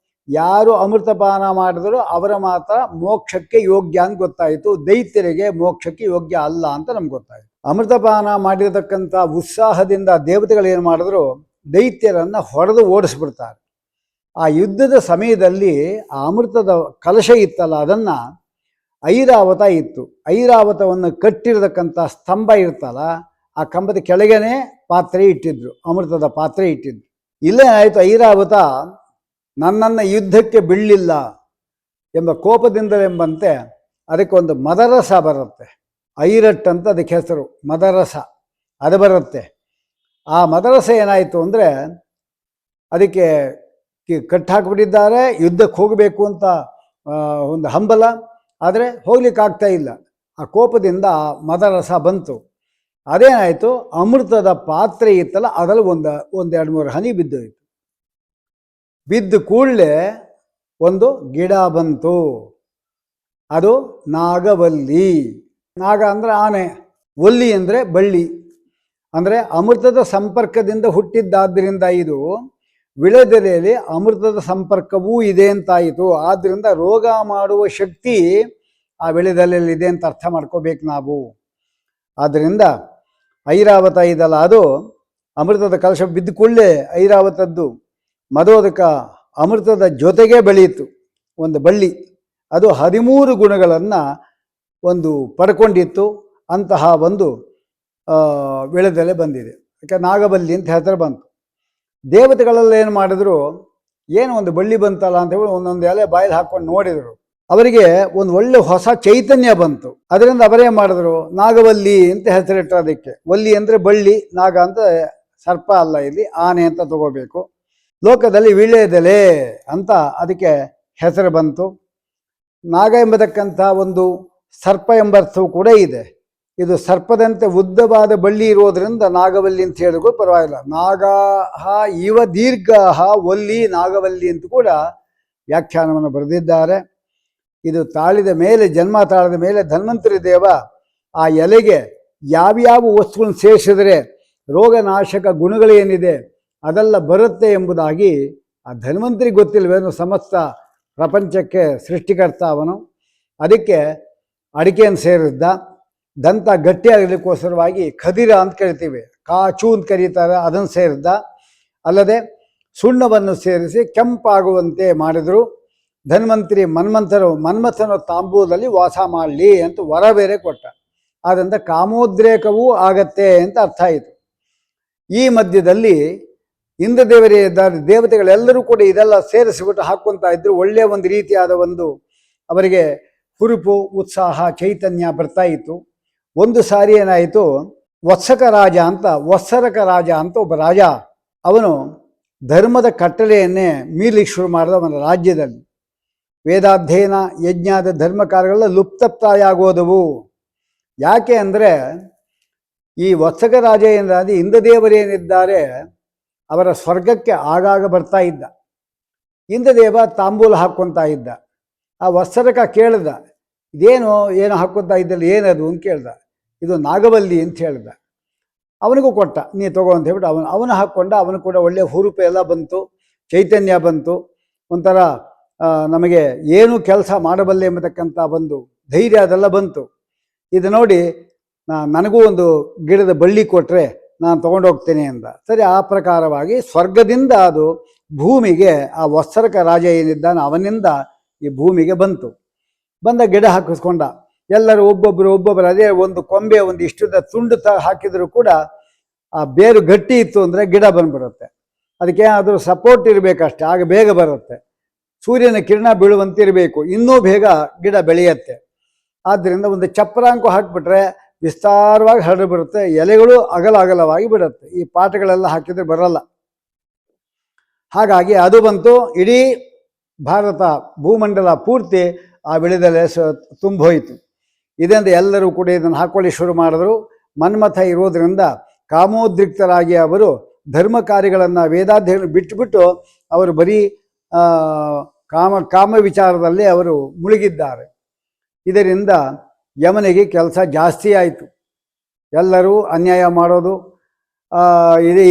ಯಾರು ಅಮೃತಪಾನ ಮಾಡಿದರೂ ಅವರ ಮಾತ್ರ ಮೋಕ್ಷಕ್ಕೆ ಯೋಗ್ಯ ಅಂತ ಗೊತ್ತಾಯಿತು. ದೈತ್ಯರಿಗೆ ಮೋಕ್ಷಕ್ಕೆ ಯೋಗ್ಯ ಅಲ್ಲ ಅಂತ ನಮ್ಗೆ ಗೊತ್ತಾಯಿತು. ಅಮೃತಪಾನ ಮಾಡಿರತಕ್ಕಂಥ ಉತ್ಸಾಹದಿಂದ ದೇವತೆಗಳು ಏನು ಮಾಡಿದ್ರು, ದೈತ್ಯರನ್ನು ಹೊಡೆದು ಓಡಿಸ್ಬಿಡ್ತಾರೆ. ಆ ಯುದ್ಧದ ಸಮಯದಲ್ಲಿ ಆ ಅಮೃತದ ಕಲಶ ಇತ್ತಲ್ಲ, ಅದನ್ನು ಐರಾವತ ಇತ್ತು. ಐರಾವತವನ್ನು ಕಟ್ಟಿರತಕ್ಕಂಥ ಸ್ತಂಭ ಇರ್ತಲ್ಲ, ಆ ಕಂಬದ ಕೆಳಗೇನೆ ಪಾತ್ರೆ ಇಟ್ಟಿದ್ರು, ಅಮೃತದ ಪಾತ್ರೆ ಇಟ್ಟಿದ್ರು. ಇಲ್ಲೇ ಆಯಿತು, ಐರಾವತ ನನ್ನನ್ನು ಯುದ್ಧಕ್ಕೆ ಬಿಡಲಿಲ್ಲ ಎಂಬ ಕೋಪದಿಂದಲೆಂಬಂತೆ ಅದಕ್ಕೊಂದು ಮದರಸ ಬರುತ್ತೆ. ಐರಟ್ ಅಂತ ಅದಕ್ಕೆ ಹೆಸರು, ಮದರಸ ಅದು ಬರುತ್ತೆ. ಆ ಮದರಸ ಏನಾಯಿತು ಅಂದರೆ, ಅದಕ್ಕೆ ಕಟ್ಟಾಕ್ಬಿಟ್ಟಿದ್ದಾರೆ, ಯುದ್ಧಕ್ಕೆ ಹೋಗಬೇಕು ಅಂತ ಒಂದು ಹಂಬಲ, ಆದರೆ ಹೋಗ್ಲಿಕ್ಕಾಗ್ತಾ ಇಲ್ಲ. ಆ ಕೋಪದಿಂದ ಮದರಸ ಬಂತು. ಅದೇನಾಯಿತು, ಅಮೃತದ ಪಾತ್ರೆ ಇತ್ತಲ್ಲ ಅದರಲ್ಲಿ ಒಂದು 2-3 ಹನಿ ಬಿದ್ದೋಯ್ತು. ಬಿದ್ದ ಕೂಡಲೇ ಒಂದು ಗಿಡ ಬಂತು, ಅದು ನಾಗವಲ್ಲಿ. ನಾಗ ಅಂದರೆ ಆನೆ, ಒಲ್ಲಿ ಅಂದರೆ ಬಳ್ಳಿ. ಅಂದರೆ ಅಮೃತದ ಸಂಪರ್ಕದಿಂದ ಹುಟ್ಟಿದ್ದಾದ್ದರಿಂದ ಇದು ವಿಳೆದೆಲೆಯಲ್ಲಿ ಅಮೃತದ ಸಂಪರ್ಕವೂ ಇದೆ ಅಂತಾಯಿತು. ಆದ್ದರಿಂದ ರೋಗ ಮಾಡುವ ಶಕ್ತಿ ಆ ವಿಳೆದೆಲೆಯಲ್ಲಿ ಇದೆ ಅಂತ ಅರ್ಥ ಮಾಡ್ಕೋಬೇಕು ನಾವು. ಆದ್ದರಿಂದ ಐರಾವತ ಇದಲ್ಲ, ಅದು ಅಮೃತದ ಕಲಶ ಬಿದ್ದ ಕೂಡಲೇ ಐರಾವತದ್ದು ಮದೋದಕ ಅಮೃತದ ಜೊತೆಗೆ ಬೆಳೆಯಿತು ಒಂದು ಬಳ್ಳಿ. ಅದು 13 ಗುಣಗಳನ್ನು ಒಂದು ಪಡ್ಕೊಂಡಿತ್ತು. ಅಂತಹ ಒಂದು ವಿಳೆದೆಲೆ ಬಂದಿದೆ. ಯಾಕೆ ನಾಗಬಲ್ಲಿ ಅಂತ ಹೇಳ್ತಾರೆ ಬಂತು. ದೇವತೆಗಳೆಲ್ಲ ಏನು ಮಾಡಿದ್ರು, ಏನು ಒಂದು ಬಳ್ಳಿ ಬಂತಲ್ಲ ಅಂತ ಹೇಳಿ ಒಂದೊಂದು ಎಲೆ ಬಾಯಲ್ಲಿ ಹಾಕ್ಕೊಂಡು ನೋಡಿದರು. ಅವರಿಗೆ ಒಂದು ಒಳ್ಳೆ ಹೊಸ ಚೈತನ್ಯ ಬಂತು. ಅದರಿಂದ ಅವರೇ ಮಾಡಿದ್ರು ನಾಗವಲ್ಲಿ ಅಂತ ಹೆಸರಿಟ್ಟರು ಅದಕ್ಕೆ. ವಲ್ಲಿ ಅಂದರೆ ಬಳ್ಳಿ, ನಾಗ ಅಂತ ಸರ್ಪ ಅಲ್ಲ, ಇಲ್ಲಿ ಆನೆ ಅಂತ ತಗೋಬೇಕು. ಲೋಕದಲ್ಲಿ ವಿಳೆದೆಲೆ ಅಂತ ಅದಕ್ಕೆ ಹೆಸರು ಬಂತು. ನಾಗ ಎಂಬತಕ್ಕಂಥ ಒಂದು ಸರ್ಪ ಎಂಬ ಅರ್ಥವೂ ಕೂಡ ಇದೆ. ಇದು ಸರ್ಪದಂತೆ ಉದ್ದವಾದ ಬಳ್ಳಿ ಇರೋದ್ರಿಂದ ನಾಗವಲ್ಲಿ ಅಂತ ಹೇಳಿದ್ರು ಪರವಾಗಿಲ್ಲ. ನಾಗಾಹ ಇವ ದೀರ್ಘಾಹ ಒಲ್ಲಿ ನಾಗವಲ್ಲಿ ಅಂತ ಕೂಡ ವ್ಯಾಖ್ಯಾನವನ್ನು ಬರೆದಿದ್ದಾರೆ. ಇದು ತಾಳಿದ ಮೇಲೆ, ಜನ್ಮ ತಾಳಿದ ಮೇಲೆ ಧನ್ವಂತರಿ ದೇವ ಆ ಎಲೆಗೆ ಯಾವ್ಯಾವ ವಸ್ತುಗಳನ್ನು ಸೇರಿಸಿದರೆ ರೋಗನಾಶಕ ಗುಣಗಳೇನಿದೆ ಅದೆಲ್ಲ ಬರುತ್ತೆ ಎಂಬುದಾಗಿ ಆ ಧನ್ವಂತರಿಗೆ ಗೊತ್ತಿಲ್ವೇನು, ಸಮಸ್ತ ಪ್ರಪಂಚಕ್ಕೆ ಸೃಷ್ಟಿಕರ್ತ ಅವನು. ಅದಕ್ಕೆ ಅಡಿಕೆಯನ್ನು ಸೇರಿದ್ದ. ದಂತ ಗಟ್ಟಿಯಾಗಲಿಕ್ಕೋಸ್ಕರವಾಗಿ ಖದಿರ ಅಂತ ಕರಿತೀವಿ, ಕಾಚು ಅಂತ ಕರೀತಾರೆ, ಅದನ್ನು ಸೇರಿದ್ದ. ಅಲ್ಲದೆ ಸುಣ್ಣವನ್ನು ಸೇರಿಸಿ ಕೆಂಪಾಗುವಂತೆ ಮಾಡಿದರು. ಧನ್ವಂತರಿ ಮನ್ಮಥನ ತಾಂಬೂಲದಲ್ಲಿ ವಾಸ ಮಾಡಲಿ ಅಂತ ವರ ಬೇರೆ ಕೊಟ್ಟ. ಆದ್ದರಿಂದ ಕಾಮೋದ್ರೇಕವೂ ಆಗತ್ತೆ ಅಂತ ಅರ್ಥ ಆಯಿತು. ಈ ಮಧ್ಯದಲ್ಲಿ ಇಂದ್ರದೇವರೇ ಇದ್ದಾರೆ, ದೇವತೆಗಳೆಲ್ಲರೂ ಕೂಡ ಇದೆಲ್ಲ ಸೇರಿಸಿಬಿಟ್ಟು ಹಾಕ್ಕೊತಾ ಇದ್ರು. ಒಳ್ಳೆಯ ಒಂದು ರೀತಿಯಾದ ಒಂದು ಅವರಿಗೆ ಹುರುಪು, ಉತ್ಸಾಹ, ಚೈತನ್ಯ ಬರ್ತಾ ಇತ್ತು. ಒಂದು ಸಾರಿ ಏನಾಯಿತು, ವತ್ಸರಕ ರಾಜ ಅಂತ ಒಬ್ಬ ರಾಜ, ಅವನು ಧರ್ಮದ ಕಟ್ಟಳೆಯನ್ನೇ ಮೀರ್ಲಿಕ್ಕೆ ಶುರು ಮಾಡಿದ. ಅವನ ರಾಜ್ಯದಲ್ಲಿ ವೇದಾಧ್ಯಯನ, ಯಜ್ಞಾದ ಧರ್ಮ ಕಾರ್ಯಗಳೆಲ್ಲ ಲುಪ್ತಪ್ರಾಯ ಆಗೋದವು. ಯಾಕೆ ಅಂದರೆ ಈ ವತ್ಸಕ ರಾಜ ಏನಾದ ಇಂದ್ರದೇವರೇನಿದ್ದಾರೆ ಅವರ ಸ್ವರ್ಗಕ್ಕೆ ಆಗಾಗ ಬರ್ತಾ ಇದ್ದ. ಇಂದ್ರದೇವ ತಾಂಬೂಲ ಹಾಕ್ಕೊತಾ ಇದ್ದ. ಆ ವತ್ಸರಕ ಕೇಳ್ದ, ಏನು ಹಾಕ್ಕೊತಾ ಇದ್ದಲ್ಲಿ ಏನದು ಅಂತ ಕೇಳ್ದ. ಇದು ನಾಗವಲ್ಲಿ ಅಂತ ಹೇಳ್ದ. ಅವನಿಗೂ ಕೊಟ್ಟ, ನೀ ತಗೋ ಅಂತ ಹೇಳ್ಬಿಟ್ಟು ಅವನು ಹಾಕ್ಕೊಂಡ. ಅವನು ಕೂಡ ಒಳ್ಳೆಯ ಹುರುಪು ಎಲ್ಲ ಬಂತು, ಚೈತನ್ಯ ಬಂತು, ಒಂಥರ ನಮಗೆ ಏನು ಕೆಲಸ ಮಾಡಬಲ್ಲೆ ಎಂಬತಕ್ಕಂಥ ಒಂದು ಧೈರ್ಯ ಅದೆಲ್ಲ ಬಂತು. ಇದು ನೋಡಿ ನನಗೂ ಒಂದು ಗಿಡದ ಬಳ್ಳಿ ಕೊಟ್ಟರೆ ನಾನು ತೊಗೊಂಡೋಗ್ತೇನೆ ಅಂದ. ಸರಿ, ಆ ಪ್ರಕಾರವಾಗಿ ಸ್ವರ್ಗದಿಂದ ಅದು ಭೂಮಿಗೆ, ಆ ವತ್ಸರಕ ರಾಜ ಏನಿದ್ದಾನೆ ಅವನಿಂದ ಈ ಭೂಮಿಗೆ ಬಂತು. ಬಂದ ಗಿಡ ಹಾಕಿಸ್ಕೊಂಡ. ಎಲ್ಲರೂ ಒಬ್ಬೊಬ್ಬರು ಅದೇ ಒಂದು ಕೊಂಬೆ ಒಂದು ಇಷ್ಟದ ತುಂಡು ಹಾಕಿದರೂ ಕೂಡ ಆ ಬೇರು ಗಟ್ಟಿ ಇತ್ತು ಅಂದರೆ ಗಿಡ ಬಂದ್ಬಿಡುತ್ತೆ. ಅದಕ್ಕೆ ಏನಾದರೂ ಸಪೋರ್ಟ್ ಇರಬೇಕಷ್ಟೆ, ಆಗ ಬೇಗ ಬರುತ್ತೆ. ಸೂರ್ಯನ ಕಿರಣ ಬೀಳುವಂತಿರಬೇಕು, ಇನ್ನೂ ಬೇಗ ಗಿಡ ಬೆಳೆಯುತ್ತೆ. ಆದ್ದರಿಂದ ಒಂದು ಚಪ್ರಾಂಕು ಹಾಕಿಬಿಟ್ರೆ ವಿಸ್ತಾರವಾಗಿ ಹರಡು ಬರುತ್ತೆ, ಎಲೆಗಳು ಅಗಲವಾಗಿ ಬಿಡುತ್ತೆ. ಈ ಪಾಠಗಳೆಲ್ಲ ಹಾಕಿದರೆ ಬರಲ್ಲ. ಹಾಗಾಗಿ ಅದು ಬಂತು. ಇಡೀ ಭಾರತ ಭೂಮಂಡಲ ಪೂರ್ತಿ ಆ ವಿಳೆದೆಲೆ ತುಂಬೋಯಿತು. ಇದರಿಂದ ಎಲ್ಲರೂ ಕೂಡ ಇದನ್ನು ಹಾಕೊಳ್ಳಿ ಶುರು ಮಾಡಿದ್ರು. ಮನ್ಮಥ ಇರೋದರಿಂದ ಕಾಮೋದ್ರಿಕ್ತರಾಗಿ ಅವರು ಧರ್ಮ ಕಾರ್ಯಗಳನ್ನು, ವೇದಾಧ್ಯಯನ ಬಿಟ್ಟುಬಿಟ್ಟು ಅವರು ಬರೀ ಕಾಮ ವಿಚಾರದಲ್ಲಿ ಅವರು ಮುಳುಗಿದ್ದಾರೆ. ಇದರಿಂದ ಯಮನಿಗೆ ಕೆಲಸ ಜಾಸ್ತಿ ಆಯಿತು. ಎಲ್ಲರೂ ಅನ್ಯಾಯ ಮಾಡೋದು,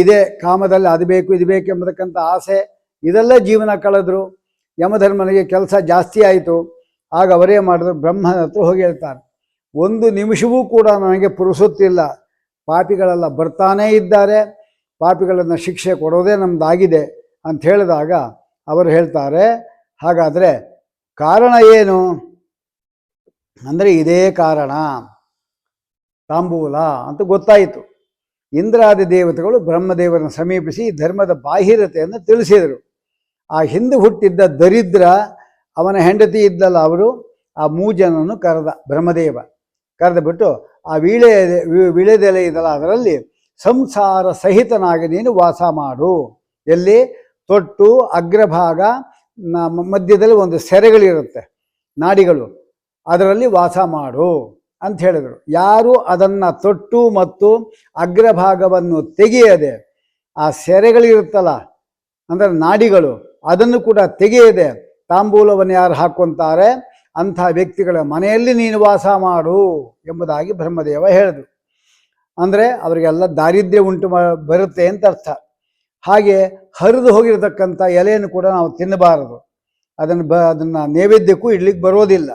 ಇದೇ ಕಾಮದಲ್ಲಿ ಅದು ಬೇಕು ಇದು ಬೇಕು ಎಂಬತಕ್ಕಂಥ ಆಸೆ, ಇದೆಲ್ಲ ಜೀವನ ಕಳೆದ್ರು. ಯಮಧರ್ಮನಿಗೆ ಕೆಲಸ ಜಾಸ್ತಿ ಆಯಿತು. ಆಗ ಅವರೇ ಮಾಡಿದ್ರು, ಬ್ರಹ್ಮನ ಹತ್ರ ಹೋಗಿ ಹೇಳ್ತಾರೆ, ಒಂದು ನಿಮಿಷವೂ ಕೂಡ ನನಗೆ ಪುರುಸುತ್ತಿಲ್ಲ, ಪಾಪಿಗಳೆಲ್ಲ ಬರ್ತಾನೇ ಇದ್ದಾರೆ, ಪಾಪಿಗಳನ್ನು ಶಿಕ್ಷೆ ಕೊಡೋದೇ ನಮ್ಮದಾಗಿದೆ ಅಂತ ಹೇಳಿದಾಗ ಅವರು ಹೇಳ್ತಾರೆ, ಹಾಗಾದರೆ ಕಾರಣ ಏನು ಅಂದರೆ ಇದೇ ಕಾರಣ, ತಾಂಬೂಲ ಅಂತ ಗೊತ್ತಾಯಿತು. ಇಂದ್ರಾದಿ ದೇವತೆಗಳು ಬ್ರಹ್ಮದೇವರನ್ನು ಸಮೀಪಿಸಿ ಧರ್ಮದ ಬಾಹಿರತೆಯನ್ನು ತಿಳಿಸಿದರು. ಆ ಹಿಂದೆ ಹುಟ್ಟಿದ್ದ ದರಿದ್ರ ಅವನ ಹೆಂಡತಿ ಇದ್ದಲ್ಲ, ಅವರು ಆ ಮೂಜನನ್ನು ಕರೆದ. ಬ್ರಹ್ಮದೇವ ಕರೆದುಬಿಟ್ಟು ಆ ವಿಳೆದೆಲೆ ಇದಲ್ಲ ಅದರಲ್ಲಿ ಸಂಸಾರ ಸಹಿತನಾಗಿ ನೀನು ವಾಸ ಮಾಡು. ಎಲ್ಲಿ? ತೊಟ್ಟು ಅಗ್ರಭಾಗ ಮಧ್ಯದಲ್ಲಿ ಒಂದು ಸೆರೆಗಳಿರುತ್ತೆ, ನಾಡಿಗಳು, ಅದರಲ್ಲಿ ವಾಸ ಮಾಡು ಅಂತ ಹೇಳಿದರು. ಯಾರು ಅದನ್ನು ತೊಟ್ಟು ಮತ್ತು ಅಗ್ರಭಾಗವನ್ನು ತೆಗೆಯದೆ ಆ ಸೆರೆಗಳಿರುತ್ತಲ್ಲ ಅಂದರೆ ನಾಡಿಗಳು, ಅದನ್ನು ಕೂಡ ತೆಗೆಯದೆ ತಾಂಬೂಲವನ್ನು ಯಾರು ಹಾಕ್ಕೊಂತಾರೆ ಅಂಥ ವ್ಯಕ್ತಿಗಳ ಮನೆಯಲ್ಲಿ ನೀನು ವಾಸ ಮಾಡು ಎಂಬುದಾಗಿ ಬ್ರಹ್ಮದೇವ ಹೇಳಿದರು. ಅಂದರೆ ಅವರಿಗೆಲ್ಲ ದಾರಿದ್ರ್ಯ ಉಂಟು ಬರುತ್ತೆ ಅಂತ ಅರ್ಥ. ಹಾಗೆ ಹರಿದು ಹೋಗಿರತಕ್ಕಂಥ ಎಲೆಯನ್ನು ಕೂಡ ನಾವು ತಿನ್ನಬಾರದು, ಅದನ್ನು ನೈವೇದ್ಯಕ್ಕೂ ಇಡ್ಲಿಕ್ಕೆ ಬರೋದಿಲ್ಲ.